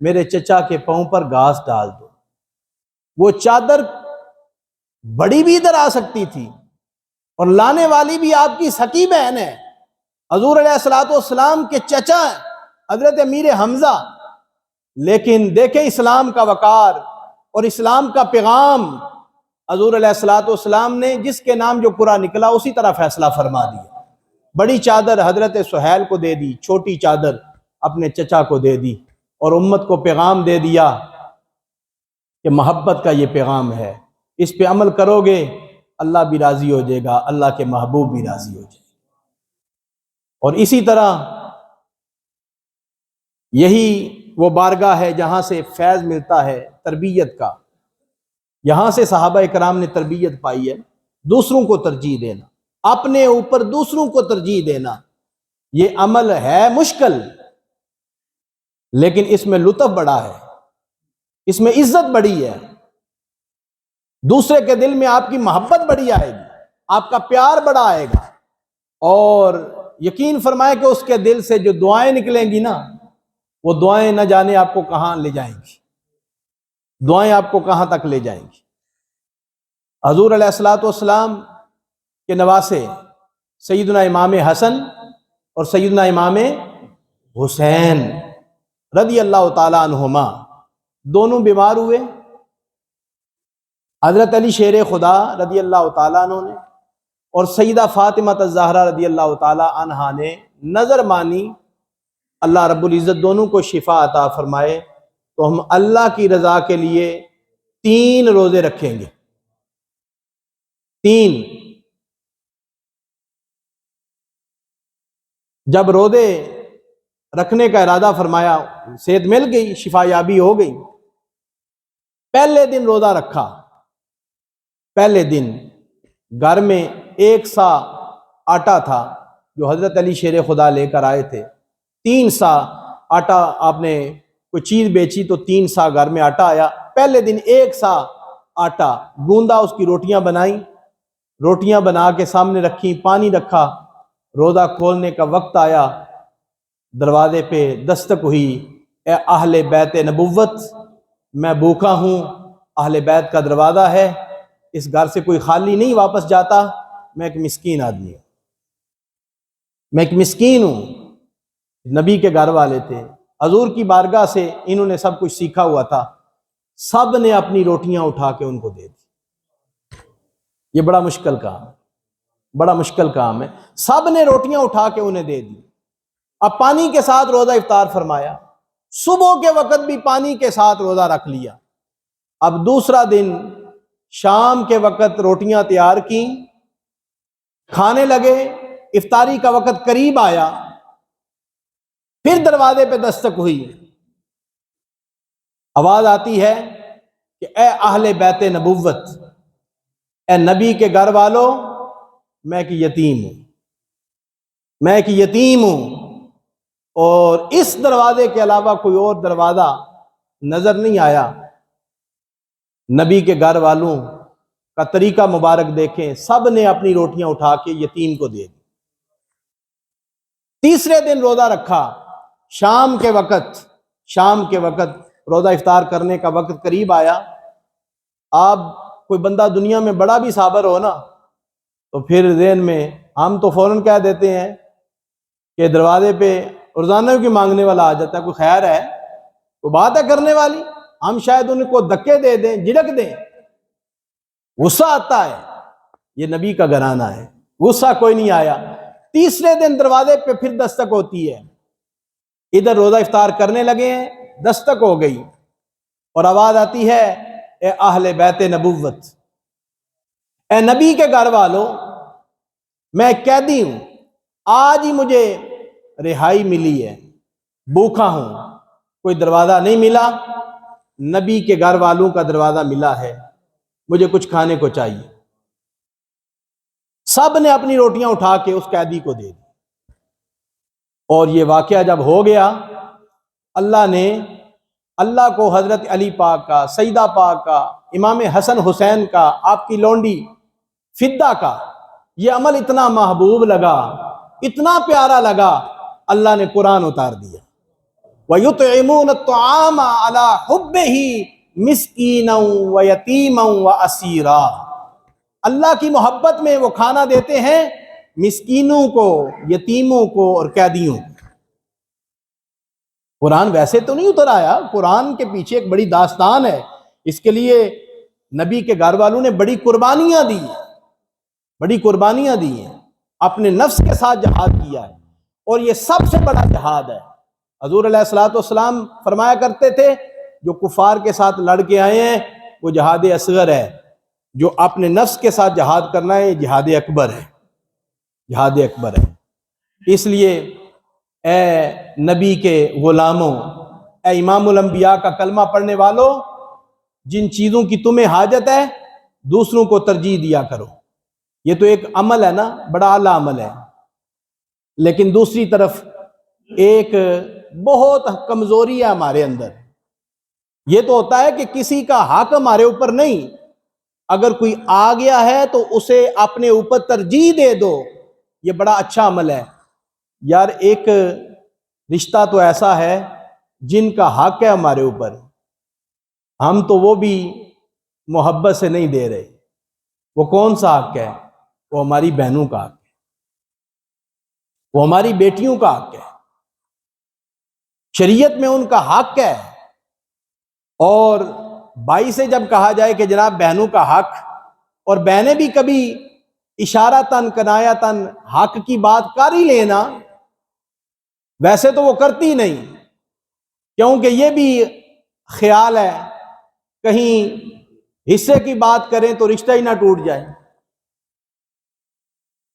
میرے چچا کے پاؤں پر گھاس ڈال دو۔ وہ چادر بڑی بھی ادھر آ سکتی تھی، اور لانے والی بھی آپ کی سکی بہن ہے، حضور علیہ الصلوۃ والسلام کے چچا حضرت امیر حمزہ، لیکن دیکھیں اسلام کا وقار اور اسلام کا پیغام، حضور علیہ الصلوۃ والسلام نے جس کے نام جو قرآن نکلا اسی طرح فیصلہ فرما دیا۔ بڑی چادر حضرت سہیل کو دے دی، چھوٹی چادر اپنے چچا کو دے دی، اور امت کو پیغام دے دیا کہ محبت کا یہ پیغام ہے، اس پہ عمل کرو گے اللہ بھی راضی ہو جائے گا، اللہ کے محبوب بھی راضی ہو جائے گا۔ اور اسی طرح یہی وہ بارگاہ ہے جہاں سے فیض ملتا ہے تربیت کا، یہاں سے صحابہ کرام نے تربیت پائی ہے۔ دوسروں کو ترجیح دینا، اپنے اوپر دوسروں کو ترجیح دینا، یہ عمل ہے مشکل، لیکن اس میں لطف بڑا ہے، اس میں عزت بڑی ہے، دوسرے کے دل میں آپ کی محبت بڑی آئے گی، آپ کا پیار بڑا آئے گا، اور یقین فرمائے کہ اس کے دل سے جو دعائیں نکلیں گی نا، وہ دعائیں نہ جانے آپ کو کہاں لے جائیں گی، دعائیں آپ کو کہاں تک لے جائیں گی۔ حضور علیہ الصلوۃ والسلام کے نواسے سیدنا امام حسن اور سیدنا امام حسین رضی اللہ تعالی عنہما دونوں بیمار ہوئے۔ حضرت علی شیر خدا رضی اللہ تعالیٰ عنہ نے اور سیدہ فاطمہ الزہرا رضی اللہ تعالیٰ عنہا نے نظر مانی اللہ رب العزت دونوں کو شفا عطا فرمائے تو ہم اللہ کی رضا کے لیے 3 روزے رکھیں گے، 3۔ جب روزے رکھنے کا ارادہ فرمایا، صحت مل گئی، شفا یابی ہو گئی، پہلے دن روزہ رکھا، پہلے دن گھر میں 1 سا آٹا تھا جو حضرت علی شیر خدا لے کر آئے تھے، 3 سا آٹا، آپ نے کوئی چیز بیچی تو 3 سا گھر میں آٹا آیا، پہلے دن 1 سا آٹا گوندا، اس کی روٹیاں بنائیں، روٹیاں بنا کے سامنے رکھی، پانی رکھا، روزہ کھولنے کا وقت آیا، دروازے پہ دستک ہوئی، اے اہل بیت نبوت، میں بھوکا ہوں، اہل بیت کا دروازہ ہے، اس گھر سے کوئی خالی نہیں واپس جاتا، میں ایک مسکین آدمی ہوں، میں ایک مسکین ہوں۔ نبی کے گھر والے تھے، حضور کی بارگاہ سے انہوں نے سب کچھ سیکھا ہوا تھا، سب نے اپنی روٹیاں اٹھا کے ان کو دے دی۔ یہ بڑا مشکل کام ہے، بڑا مشکل کام ہے، سب نے روٹیاں اٹھا کے انہیں دے دی۔ اب پانی کے ساتھ روزہ افطار فرمایا، صبح کے وقت بھی پانی کے ساتھ روزہ رکھ لیا۔ اب دوسرا دن شام کے وقت روٹیاں تیار کی، کھانے لگے، افطاری کا وقت قریب آیا، پھر دروازے پہ دستک ہوئی، آواز آتی ہے کہ اے اہل بیت نبوت، اے نبی کے گھر والوں، میں ایک یتیم ہوں، میں ایک یتیم ہوں، اور اس دروازے کے علاوہ کوئی اور دروازہ نظر نہیں آیا۔ نبی کے گھر والوں کا طریقہ مبارک دیکھیں، سب نے اپنی روٹیاں اٹھا کے یتیم کو دے دی۔ تیسرے دن روزہ رکھا، شام کے وقت روزہ افطار کرنے کا وقت قریب آیا۔ آپ کوئی بندہ دنیا میں بڑا بھی صابر ہو نا تو پھر ذہن میں ہم تو فوراً کہہ دیتے ہیں کہ دروازے پہ روزانہ کی مانگنے والا آ جاتا ہے، کوئی خیر ہے، کوئی بات ہے کرنے والی، ہم شاید ان کو دھکے دے دیں، جھڑک دیں، غصہ آتا ہے۔ یہ نبی کا گھرانہ ہے، غصہ کوئی نہیں آیا۔ تیسرے دن دروازے پہ پھر دستک ہوتی ہے، ادھر روزہ افطار کرنے لگے ہیں، دستک ہو گئی اور آواز آتی ہے اے اہل بیت نبوت، اے نبی کے گھر والوں، میں قیدی ہوں، آج ہی مجھے رہائی ملی ہے، بھوکا ہوں، کوئی دروازہ نہیں ملا، نبی کے گھر والوں کا دروازہ ملا ہے، مجھے کچھ کھانے کو چاہیے۔ سب نے اپنی روٹیاں اٹھا کے اس قیدی کو دے دی۔ اور یہ واقعہ جب ہو گیا، اللہ کو حضرت علی پاک کا، سیدہ پاک کا، امام حسن حسین کا، آپ کی لونڈی فدہ کا یہ عمل اتنا محبوب لگا، اتنا پیارا لگا، اللہ نے قرآن اتار دیا، وَيُطْعِمُونَ الطَّعَامَ عَلَى حُبِّهِ مِسْكِينًا وَيَتِيمًا وَأَسِيرًا۔ اللہ کی محبت میں وہ کھانا دیتے ہیں مسکینوں کو، یتیموں کو اور قیدیوں کو۔ قرآن ویسے تو نہیں اتر آیا، قرآن کے پیچھے ایک بڑی داستان ہے، اس کے لیے نبی کے گھر والوں نے بڑی قربانیاں دی ہیں، بڑی قربانیاں دی ہیں، اپنے نفس کے ساتھ جہاد کیا ہے، اور یہ سب سے بڑا جہاد ہے۔ حضور علیہ الصلوۃ والسلام فرمایا کرتے تھے جو کفار کے ساتھ لڑ کے آئے ہیں وہ جہاد اصغر ہے، جو اپنے نفس کے ساتھ جہاد کرنا ہے، یہ جہاد اکبر ہے، جہاد اکبر ہے۔ اس لیے اے نبی کے غلاموں، اے امام الانبیاء کا کلمہ پڑھنے والوں، جن چیزوں کی تمہیں حاجت ہے دوسروں کو ترجیح دیا کرو۔ یہ تو ایک عمل ہے نا، بڑا اعلیٰ عمل ہے، لیکن دوسری طرف ایک بہت کمزوری ہے ہمارے اندر۔ یہ تو ہوتا ہے کہ کسی کا حق ہمارے اوپر نہیں، اگر کوئی آ گیا ہے تو اسے اپنے اوپر ترجیح دے دو، یہ بڑا اچھا عمل ہے۔ یار ایک رشتہ تو ایسا ہے جن کا حق ہے ہمارے اوپر، ہم تو وہ بھی محبت سے نہیں دے رہے۔ وہ کون سا حق ہے؟ وہ ہماری بہنوں کا حق ہے، وہ ہماری بیٹیوں کا حق ہے، شریعت میں ان کا حق ہے۔ اور بھائی سے جب کہا جائے کہ جناب بہنوں کا حق، اور بہنیں بھی کبھی اشارتاً کنایتاً حق کی بات کر ہی لینا، ویسے تو وہ کرتی نہیں، کیونکہ یہ بھی خیال ہے کہیں حصے کی بات کریں تو رشتہ ہی نہ ٹوٹ جائے۔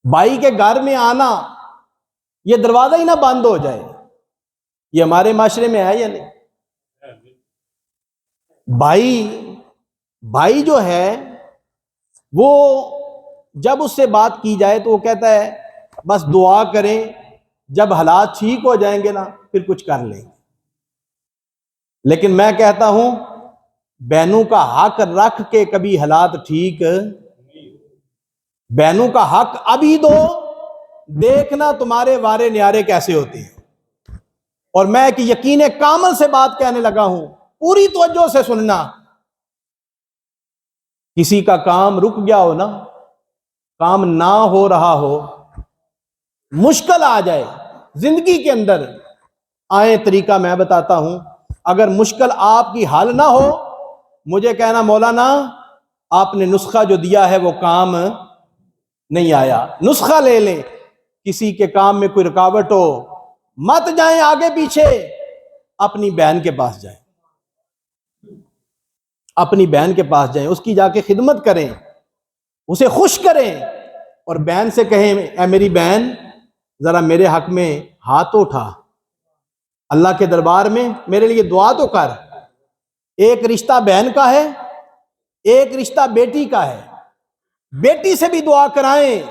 بھائی کے گھر میں آنا، یہ دروازہ ہی نہ بند ہو جائے، یہ ہمارے معاشرے میں ہے یا نہیں؟ بھائی جو ہے وہ جب اس سے بات کی جائے تو وہ کہتا ہے بس دعا کریں، جب حالات ٹھیک ہو جائیں گے نا پھر کچھ کر لیں گے۔ لیکن میں کہتا ہوں بہنوں کا حق رکھ کے کبھی حالات ٹھیک، بہنوں کا حق ابھی دو، دیکھنا تمہارے وارے نیارے کیسے ہوتے ہیں۔ اور میں ایک یقین کامل سے بات کہنے لگا ہوں، پوری توجہ سے سننا۔ کسی کا کام رک گیا ہو نا، کام نہ ہو رہا ہو، مشکل آ جائے زندگی کے اندر، آئے طریقہ میں بتاتا ہوں۔ اگر مشکل آپ کی حل نہ ہو، مجھے کہنا مولانا آپ نے نسخہ جو دیا ہے وہ کام نہیں آیا۔ نسخہ لے لیں، کسی کے کام میں کوئی رکاوٹ ہو، مت جائیں آگے پیچھے، اپنی بہن کے پاس جائیں، اپنی بہن کے پاس جائیں، اس کی جا کے خدمت کریں، اسے خوش کریں، اور بہن سے کہیں اے میری بہن ذرا میرے حق میں ہاتھ اٹھا، اللہ کے دربار میں میرے لیے دعا تو کر۔ ایک رشتہ بہن کا ہے، ایک رشتہ بیٹی کا ہے، بیٹی سے بھی دعا کرائیں،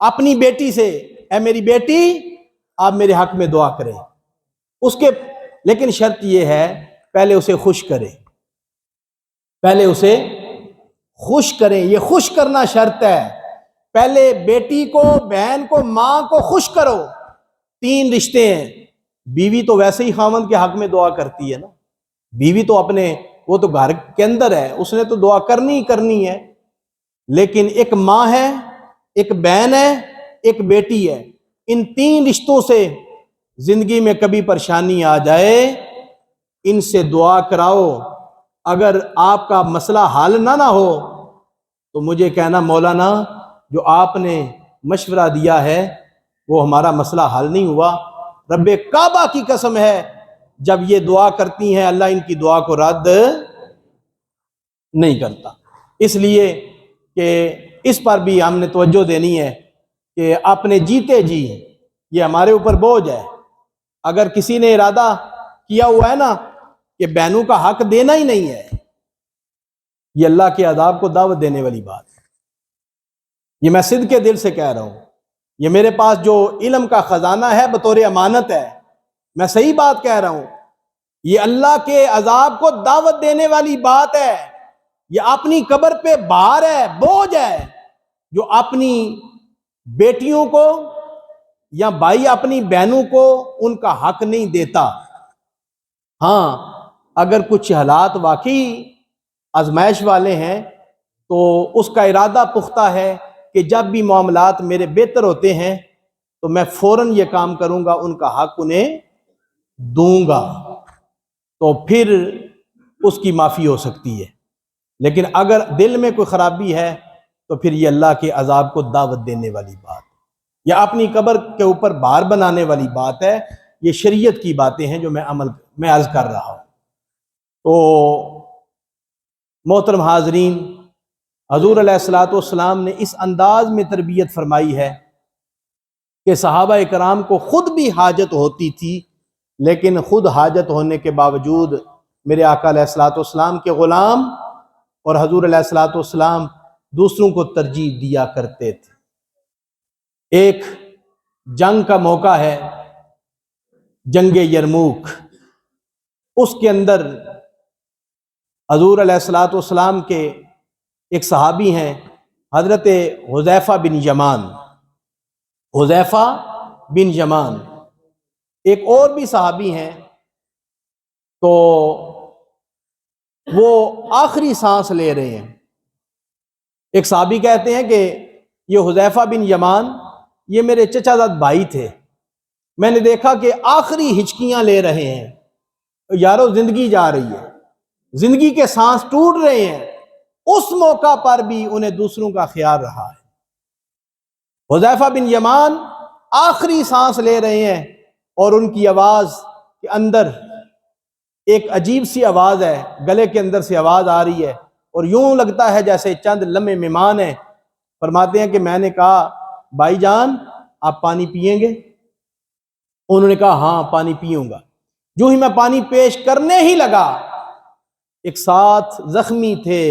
اپنی بیٹی سے اے میری بیٹی آپ میرے حق میں دعا کریں، اس کے لیکن شرط یہ ہے پہلے اسے خوش کریں، پہلے اسے خوش کریں، یہ خوش کرنا شرط ہے۔ پہلے بیٹی کو، بہن کو، ماں کو خوش کرو۔ 3 رشتے ہیں، بیوی تو ویسے ہی خاوند کے حق میں دعا کرتی ہے نا، بیوی تو اپنے وہ تو گھر کے اندر ہے، اس نے تو دعا کرنی ہی کرنی ہے، لیکن ایک ماں ہے، ایک بہن ہے، ایک بیٹی ہے، ان 3 رشتوں سے زندگی میں کبھی پریشانی آ جائے ان سے دعا کراؤ۔ اگر آپ کا مسئلہ حل نہ ہو تو مجھے کہنا مولانا جو آپ نے مشورہ دیا ہے وہ ہمارا مسئلہ حل نہیں ہوا۔ رب کعبہ کی قسم ہے جب یہ دعا کرتی ہیں اللہ ان کی دعا کو رد نہیں کرتا۔ اس لیے کہ اس پر بھی ہم نے توجہ دینی ہے کہ اپنے جیتے جی یہ ہمارے اوپر بوجھ ہے۔ اگر کسی نے ارادہ کیا ہوا ہے نا کہ بہنوں کا حق دینا ہی نہیں ہے، یہ اللہ کے عذاب کو دعوت دینے والی بات ہے۔ یہ میں صدق کے دل سے کہہ رہا ہوں، یہ میرے پاس جو علم کا خزانہ ہے بطور امانت ہے، میں صحیح بات کہہ رہا ہوں، یہ اللہ کے عذاب کو دعوت دینے والی بات ہے۔ یہ اپنی قبر پہ بھار ہے، بوجھ ہے، جو اپنی بیٹیوں کو یا بھائی اپنی بہنوں کو ان کا حق نہیں دیتا۔ ہاں اگر کچھ حالات واقعی آزمائش والے ہیں تو اس کا ارادہ پختہ ہے کہ جب بھی معاملات میرے بہتر ہوتے ہیں تو میں فوراً یہ کام کروں گا، ان کا حق انہیں دوں گا، تو پھر اس کی معافی ہو سکتی ہے۔ لیکن اگر دل میں کوئی خرابی ہے تو پھر یہ اللہ کے عذاب کو دعوت دینے والی بات ہے، یا اپنی قبر کے اوپر بھار بنانے والی بات ہے۔ یہ شریعت کی باتیں ہیں جو میں عرض کر رہا ہوں۔ تو محترم حاضرین، حضور علیہ الصلوۃ والسلام نے اس انداز میں تربیت فرمائی ہے کہ صحابہ کرام کو خود بھی حاجت ہوتی تھی، لیکن خود حاجت ہونے کے باوجود میرے آقا علیہ الصلوۃ والسلام کے غلام اور حضور علیہ الصلوۃ والسلام دوسروں کو ترجیح دیا کرتے تھے۔ ایک جنگ کا موقع ہے، جنگ یرموک، اس کے اندر حضور علیہ الصلوۃ والسلام کے ایک صحابی ہیں حضرت حذیفہ بن یمان، حذیفہ بن یمان، ایک اور بھی صحابی ہیں، تو وہ آخری سانس لے رہے ہیں۔ ایک صحابی کہتے ہیں کہ یہ حذیفہ بن یمان یہ میرے چچا زاد بھائی تھے، میں نے دیکھا کہ آخری ہچکیاں لے رہے ہیں، یارو زندگی جا رہی ہے، زندگی کے سانس ٹوٹ رہے ہیں، اس موقع پر بھی انہیں دوسروں کا خیال رہا ہے۔ حذیفہ بن یمان آخری سانس لے رہے ہیں اور ان کی آواز کے اندر ایک عجیب سی آواز ہے، گلے کے اندر سے آواز آ رہی ہے اور یوں لگتا ہے جیسے چند لمحے مہمان ہیں۔ فرماتے ہیں کہ میں نے کہا بھائی جان آپ پانی پیئیں گے؟ انہوں نے کہا ہاں پانی پیوں گا۔ جو ہی میں پانی پیش کرنے ہی لگا، ایک ساتھ زخمی تھے،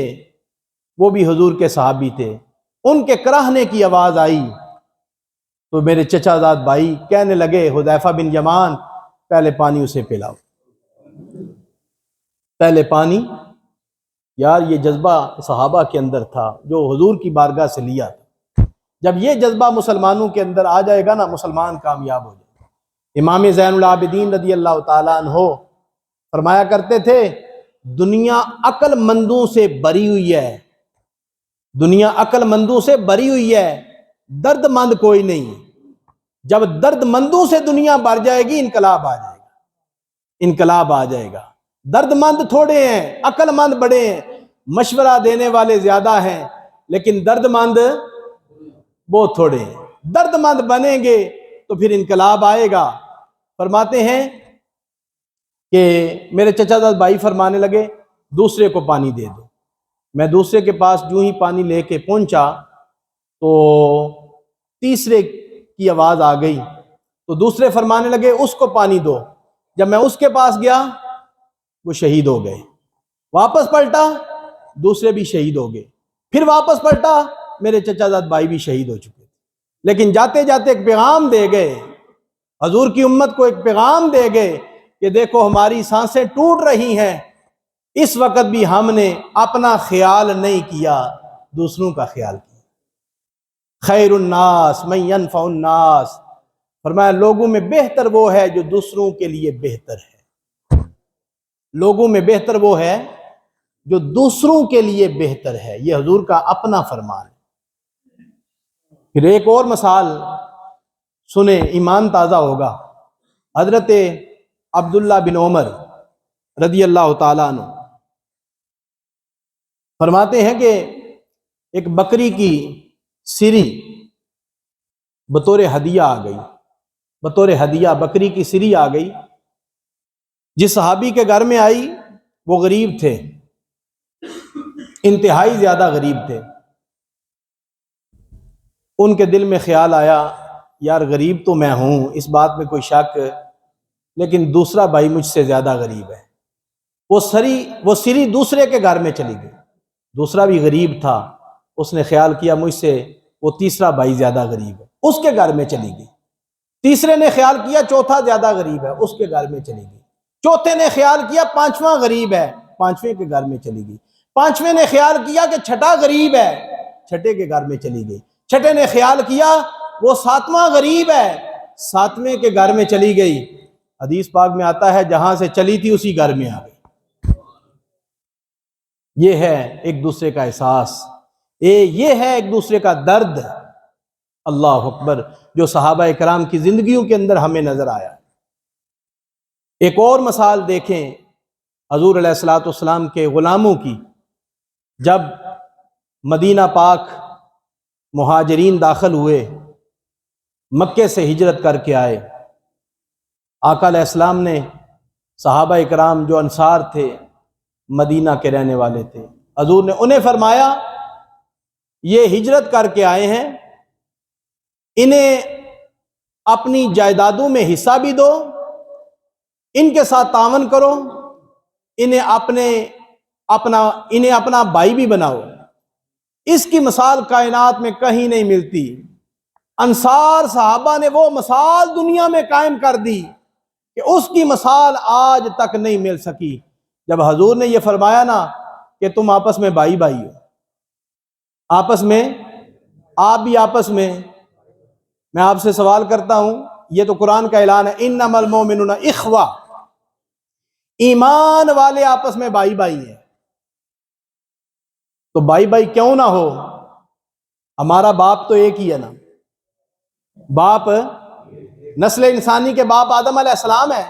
وہ بھی حضور کے صحابی تھے، ان کے کراہنے کی آواز آئی تو میرے چچا زاد بھائی کہنے لگے حذیفہ بن یمان پہلے پانی اسے پلاؤ، پہلے پانی۔ یار یہ جذبہ صحابہ کے اندر تھا جو حضور کی بارگاہ سے لیا تھا۔ جب یہ جذبہ مسلمانوں کے اندر آ جائے گا نا، مسلمان کامیاب ہو جائے گا۔ امام زین العابدین رضی اللہ تعالیٰ عنہ فرمایا کرتے تھے دنیا عقل مندوں سے بری ہوئی ہے، دنیا عقل مندوں سے بری ہوئی ہے، درد مند کوئی نہیں۔ جب درد مندوں سے دنیا بھر جائے گی انقلاب آ جائے گا، انقلاب آ جائے گا۔ درد مند تھوڑے ہیں، عقل مند بڑے ہیں، مشورہ دینے والے زیادہ ہیں، لیکن درد مند بہت تھوڑے ہیں۔ درد مند بنیں گے تو پھر انقلاب آئے گا۔ فرماتے ہیں کہ میرے چچا زاد بھائی فرمانے لگے دوسرے کو پانی دے دو۔ میں دوسرے کے پاس جو ہی پانی لے کے پہنچا تو تیسرے کی آواز آ گئی، تو دوسرے فرمانے لگے اس کو پانی دو۔ جب میں اس کے پاس گیا وہ شہید ہو گئے، واپس پلٹا دوسرے بھی شہید ہو گئے، پھر واپس پلٹا میرے چچا زاد بھائی بھی شہید ہو چکے، لیکن جاتے جاتے ایک پیغام دے گئے، حضور کی امت کو ایک پیغام دے گئے کہ دیکھو ہماری سانسیں ٹوٹ رہی ہیں، اس وقت بھی ہم نے اپنا خیال نہیں کیا، دوسروں کا خیال کیا۔ خیر الناس من ينفع الناس، فرمایا لوگوں میں بہتر وہ ہے جو دوسروں کے لیے بہتر ہے، لوگوں میں بہتر وہ ہے جو دوسروں کے لیے بہتر ہے۔ یہ حضور کا اپنا فرمان ہے۔ پھر ایک اور مثال سنیں، ایمان تازہ ہوگا۔ حضرت عبداللہ بن عمر رضی اللہ تعالیٰ عنہ فرماتے ہیں کہ ایک بکری کی سری بطور ہدیہ آ گئی، بطور ہدیہ بکری کی سری آ گئی۔ جس صحابی کے گھر میں آئی وہ غریب تھے، انتہائی زیادہ غریب تھے۔ ان کے دل میں خیال آیا یار غریب تو میں ہوں، اس بات میں کوئی شک، لیکن دوسرا بھائی مجھ سے زیادہ غریب ہے۔ وہ سری دوسرے کے گھر میں چلی گئی، دوسرا بھی غریب تھا، اس نے خیال کیا مجھ سے وہ تیسرا بھائی زیادہ غریب ہے، اس کے گھر میں چلی گئی۔ تیسرے نے خیال کیا چوتھا زیادہ غریب ہے، اس کے گھر میں چلی گئی۔ چوتھے نے خیال کیا پانچواں غریب ہے، پانچویں کے گھر میں چلی گئی۔ پانچویں نے خیال کیا کہ چھٹا غریب ہے، چھٹے کے گھر میں چلی گئی۔ چھٹے نے خیال کیا وہ ساتواں غریب ہے، ساتویں کے گھر میں چلی گئی۔ حدیث پاک میں آتا ہے جہاں سے چلی تھی اسی گھر میں آ گئی۔ یہ ہے ایک دوسرے کا احساس، یہ ہے ایک دوسرے کا درد۔ اللہ اکبر، جو صحابہ کرام کی زندگیوں کے اندر ہمیں نظر آیا۔ ایک اور مثال دیکھیں حضور علیہ الصلوۃ والسلام کے غلاموں کی۔ جب مدینہ پاک مہاجرین داخل ہوئے، مکے سے ہجرت کر کے آئے، آقا علیہ السلام نے صحابہ کرام جو انصار تھے، مدینہ کے رہنے والے تھے، حضور نے انہیں فرمایا یہ ہجرت کر کے آئے ہیں، انہیں اپنی جائیدادوں میں حصہ بھی دو، ان کے ساتھ تعاون کرو، انہیں اپنا بھائی بھی بناؤ۔ اس کی مثال کائنات میں کہیں نہیں ملتی۔ انصار صحابہ نے وہ مثال دنیا میں قائم کر دی کہ اس کی مثال آج تک نہیں مل سکی۔ جب حضور نے یہ فرمایا نا کہ تم آپس میں بھائی بھائی ہو، آپس میں، آپ بھی آپس میں آپ سے سوال کرتا ہوں، یہ تو قرآن کا اعلان ہے، انما المؤمنون اخوہ، ایمان والے آپس میں بھائی بھائی ہیں، تو بھائی بھائی کیوں نہ ہو؟ ہمارا باپ تو ایک ہی ہے نا، باپ نسل انسانی کے باپ آدم علیہ السلام ہے،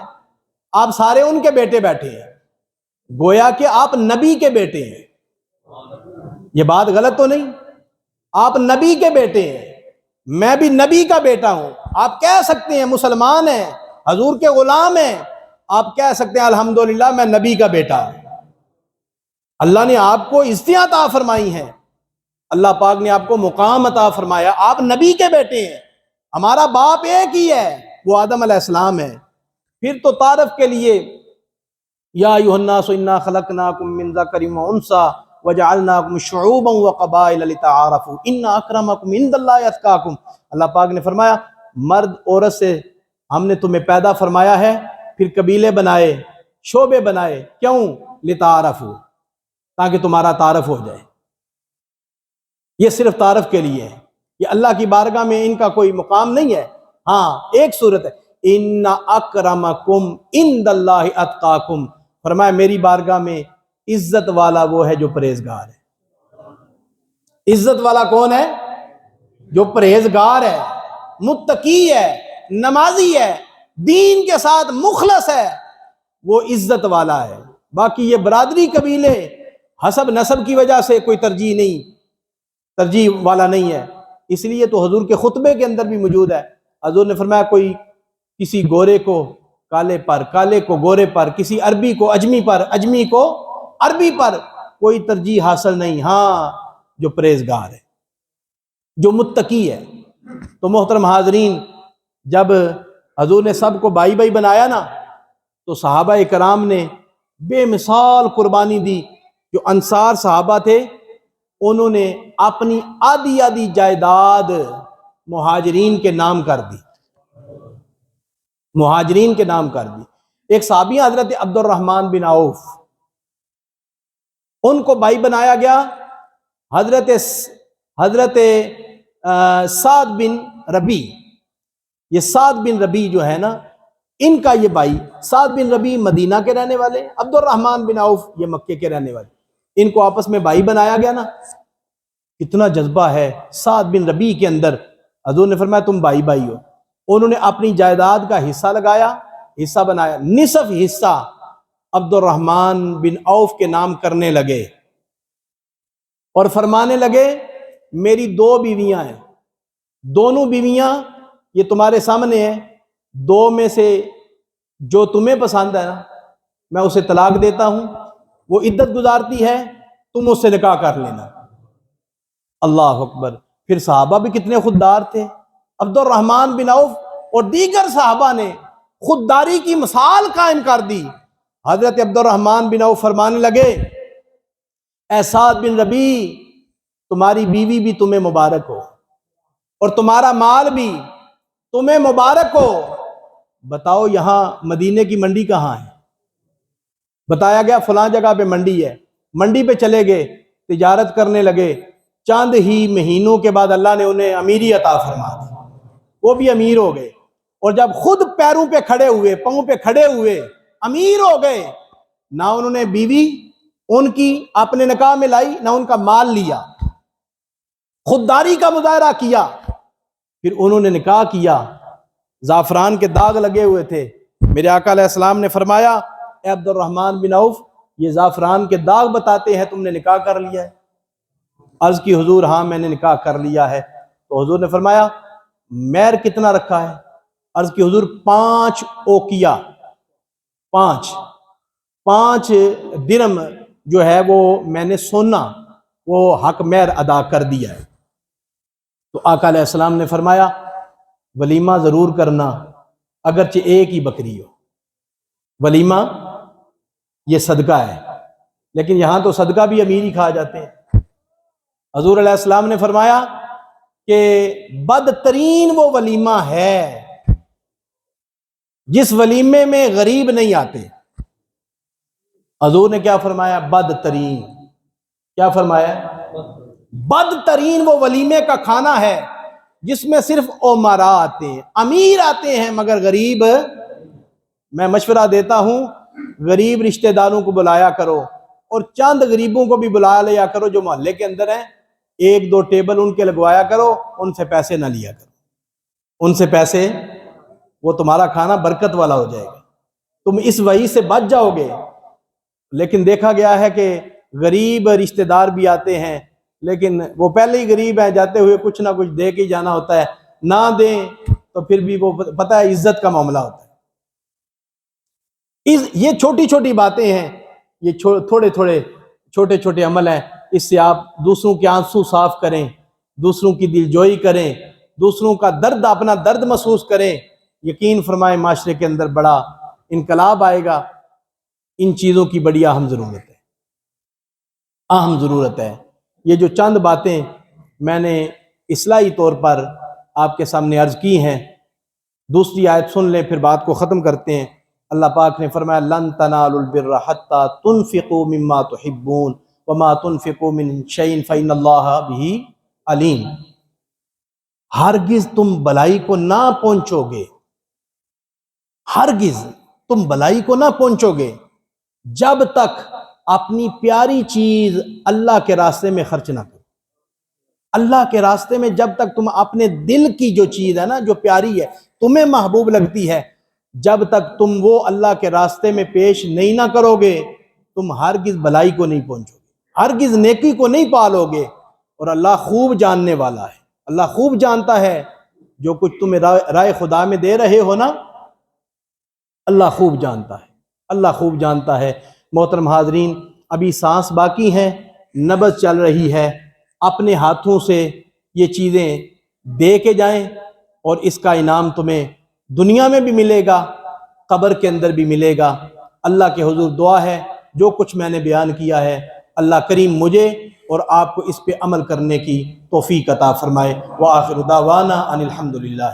آپ سارے ان کے بیٹے بیٹھے ہیں، گویا کہ آپ نبی کے بیٹے ہیں۔ یہ بات غلط تو نہیں؟ آپ نبی کے بیٹے ہیں، میں بھی نبی کا بیٹا ہوں۔ آپ کہہ سکتے ہیں مسلمان ہیں، حضور کے غلام ہیں، آپ کہہ سکتے ہیں الحمدللہ میں نبی کا بیٹا ہوں۔ اللہ نے آپ کو عزتیں عطا فرمائی ہیں، اللہ پاک نے آپ کو مقام عطا فرمایا، آپ نبی کے بیٹے ہیں، ہمارا باپ ایک ہی ہے، وہ آدم علیہ السلام ہے۔ پھر تو تعارف کے لیے یا ایھا الناس انا خلقناکم من ذکر و انثی وجعلناکم شعوبا وقبائل لتعارفوا ان اکرمکم عند اللہ اتقاکم۔ اللہ پاک نے فرمایا مرد عورت سے ہم نے تمہیں پیدا فرمایا ہے، پھر قبیلے بنائے، شعبے بنائے، کیوں؟ لتعارفوا، تاکہ تمہارا تعارف ہو جائے۔ یہ صرف تعارف کے لیے ہے، یہ اللہ کی بارگاہ میں ان کا کوئی مقام نہیں ہے۔ ہاں ایک صورت ہے، ان اکرمکم عند اللہ اتقاکم، فرمایا میری بارگاہ میں عزت والا وہ ہے جو پرہیزگار ہے۔ عزت والا کون ہے؟ جو پرہیزگار ہے، متقی ہے، نمازی ہے، دین کے ساتھ مخلص ہے، وہ عزت والا ہے۔ باقی یہ برادری قبیلے حسب نسب کی وجہ سے کوئی ترجیح والا نہیں ہے۔ اس لیے تو حضور کے خطبے کے اندر بھی موجود ہے، حضور نے فرمایا کوئی کسی گورے کو کالے پر، کالے کو گورے پر، کسی عربی کو اجمی پر، اجمی کو عربی پر، کوئی ترجیح حاصل نہیں، ہاں جو پرہیزگار ہے، جو متقی ہے۔ تو محترم حاضرین، جب حضور نے سب کو بھائی بھائی بنایا نا، تو صحابہ کرام نے بے مثال قربانی دی۔ جو انصار صحابہ تھے انہوں نے اپنی آدھی جائیداد مہاجرین کے نام کر دی، مہاجرین کے نام کر دی۔ ایک صحابی حضرت عبد الرحمن بن عوف، ان کو بھائی بنایا گیا۔ حضرت سعد بن ربی، یہ سعد بن ربی جو ہے نا، ان کا یہ بھائی، سعد بن ربی مدینہ کے رہنے والے، عبد الرحمن بن عوف یہ مکے کے رہنے والے، ان کو آپس میں بھائی بنایا گیا نا۔ کتنا جذبہ ہے سعد بن ربی کے اندر، حضور نے فرمایا تم بھائی بھائی ہو۔ انہوں نے اپنی جائیداد کا حصہ لگایا، حصہ بنایا، نصف حصہ عبد الرحمن بن عوف کے نام کرنے لگے اور فرمانے لگے میری 2 بیویاں ہیں، دونوں بیویاں یہ تمہارے سامنے ہیں، 2 میں سے جو تمہیں پسند ہے نا میں اسے طلاق دیتا ہوں، وہ عدت گزارتی ہے، تم اس سے نکاح کر لینا۔ اللہ اکبر۔ پھر صحابہ بھی کتنے خوددار تھے، عبد الرحمن بن عوف اور دیگر صحابہ نے خودداری کی مثال قائم کر دی۔ حضرت عبد الرحمن بن عوف فرمانے لگے اے سعد بن ربی، تمہاری بیوی بھی تمہیں مبارک ہو اور تمہارا مال بھی تمہیں مبارک ہو۔ بتاؤ یہاں مدینے کی منڈی کہاں ہے؟ بتایا گیا فلاں جگہ پہ منڈی ہے، منڈی پہ چلے گئے، تجارت کرنے لگے، چند ہی مہینوں کے بعد اللہ نے انہیں امیری عطا فرما دی، وہ بھی امیر ہو گئے۔ اور جب خود پیروں پہ کھڑے ہوئے، پاؤں پہ کھڑے ہوئے، امیر ہو گئے، نہ انہوں نے بیوی ان کی اپنے نکاح میں لائی، نہ ان کا مال لیا، خودداری کا مظاہرہ کیا۔ پھر انہوں نے نکاح کیا، زعفران کے داغ لگے ہوئے تھے، میرے آقا علیہ السلام نے فرمایا اے عبد الرحمن بن عوف، یہ زعفران کے داغ بتاتے ہیں تم نے نکاح کر لیا ہے؟ عرض کی حضور ہاں میں نے نکاح کر لیا ہے۔ تو حضور نے فرمایا مہر کتنا رکھا ہے؟ عرض کی حضور 5 اوقیہ، 5 درم جو ہے وہ میں نے سونا وہ حق مہر ادا کر دیا ہے۔ تو آقا علیہ السلام نے فرمایا ولیمہ ضرور کرنا، اگرچہ ایک ہی بکری ہو۔ ولیمہ یہ صدقہ ہے، لیکن یہاں تو صدقہ بھی امیر ہی کھا جاتے ہیں۔ حضور علیہ السلام نے فرمایا کہ بدترین وہ ولیمہ ہے جس ولیمے میں غریب نہیں آتے۔ حضور نے کیا فرمایا؟ بدترین۔ کیا فرمایا؟ بدترین وہ ولیمے کا کھانا ہے جس میں صرف امراء آتے ہیں، امیر آتے ہیں مگر غریب۔ میں مشورہ دیتا ہوں غریب رشتہ داروں کو بلایا کرو، اور چند غریبوں کو بھی بلا لیا کرو جو محلے کے اندر ہیں، ایک دو ٹیبل ان کے لگوایا کرو، ان سے پیسے نہ لیا کرو، ان سے پیسے، وہ تمہارا کھانا برکت والا ہو جائے گا، تم اس وحی سے بچ جاؤ گے۔ لیکن دیکھا گیا ہے کہ غریب رشتہ دار بھی آتے ہیں، لیکن وہ پہلے ہی غریب ہیں، جاتے ہوئے کچھ نہ کچھ دے کے ہی جانا ہوتا ہے، نہ دیں تو پھر بھی وہ پتہ ہے عزت کا معاملہ ہوتا ہے۔ یہ چھوٹی چھوٹی باتیں ہیں، یہ تھوڑے تھوڑے چھوٹے چھوٹے عمل ہیں، اس سے آپ دوسروں کے آنسو صاف کریں، دوسروں کی دلجوئی کریں، دوسروں کا درد، اپنا درد محسوس کریں۔ یقین فرمائیں معاشرے کے اندر بڑا انقلاب آئے گا۔ ان چیزوں کی بڑی اہم ضرورت ہے، اہم ضرورت ہے۔ یہ جو چند باتیں میں نے اصلاحی طور پر آپ کے سامنے عرض کی ہیں، دوسری آیت سن لیں پھر بات کو ختم کرتے ہیں۔ اللہ پاک نے فرمایا لن تنالوا البر حتى تنفقوا مما تحبون وما تنفقوا من شيء فإن الله به علیم۔ ہرگز تم بلائی کو نہ پہنچو گے، ہرگز تم بلائی کو نہ پہنچو گے جب تک اپنی پیاری چیز اللہ کے راستے میں خرچ نہ کرو۔ اللہ کے راستے میں جب تک تم اپنے دل کی جو چیز ہے نا، جو پیاری ہے، تمہیں محبوب لگتی ہے، جب تک تم وہ اللہ کے راستے میں پیش نہیں نہ کرو گے، تم ہرگز بلائی کو نہیں پہنچو گے، ہرگز نیکی کو نہیں پالو گے۔ اور اللہ خوب جاننے والا ہے، اللہ خوب جانتا ہے جو کچھ تمہیں رائے خدا میں دے رہے ہو نا، اللہ خوب جانتا ہے، اللہ خوب جانتا ہے۔ محترم حاضرین، ابھی سانس باقی ہے، نبض چل رہی ہے، اپنے ہاتھوں سے یہ چیزیں دے کے جائیں، اور اس کا انعام تمہیں دنیا میں بھی ملے گا، قبر کے اندر بھی ملے گا۔ اللہ کے حضور دعا ہے جو کچھ میں نے بیان کیا ہے، اللہ کریم مجھے اور آپ کو اس پہ عمل کرنے کی توفیق عطا فرمائے۔ وآخر دعوانا ان الحمد للہ۔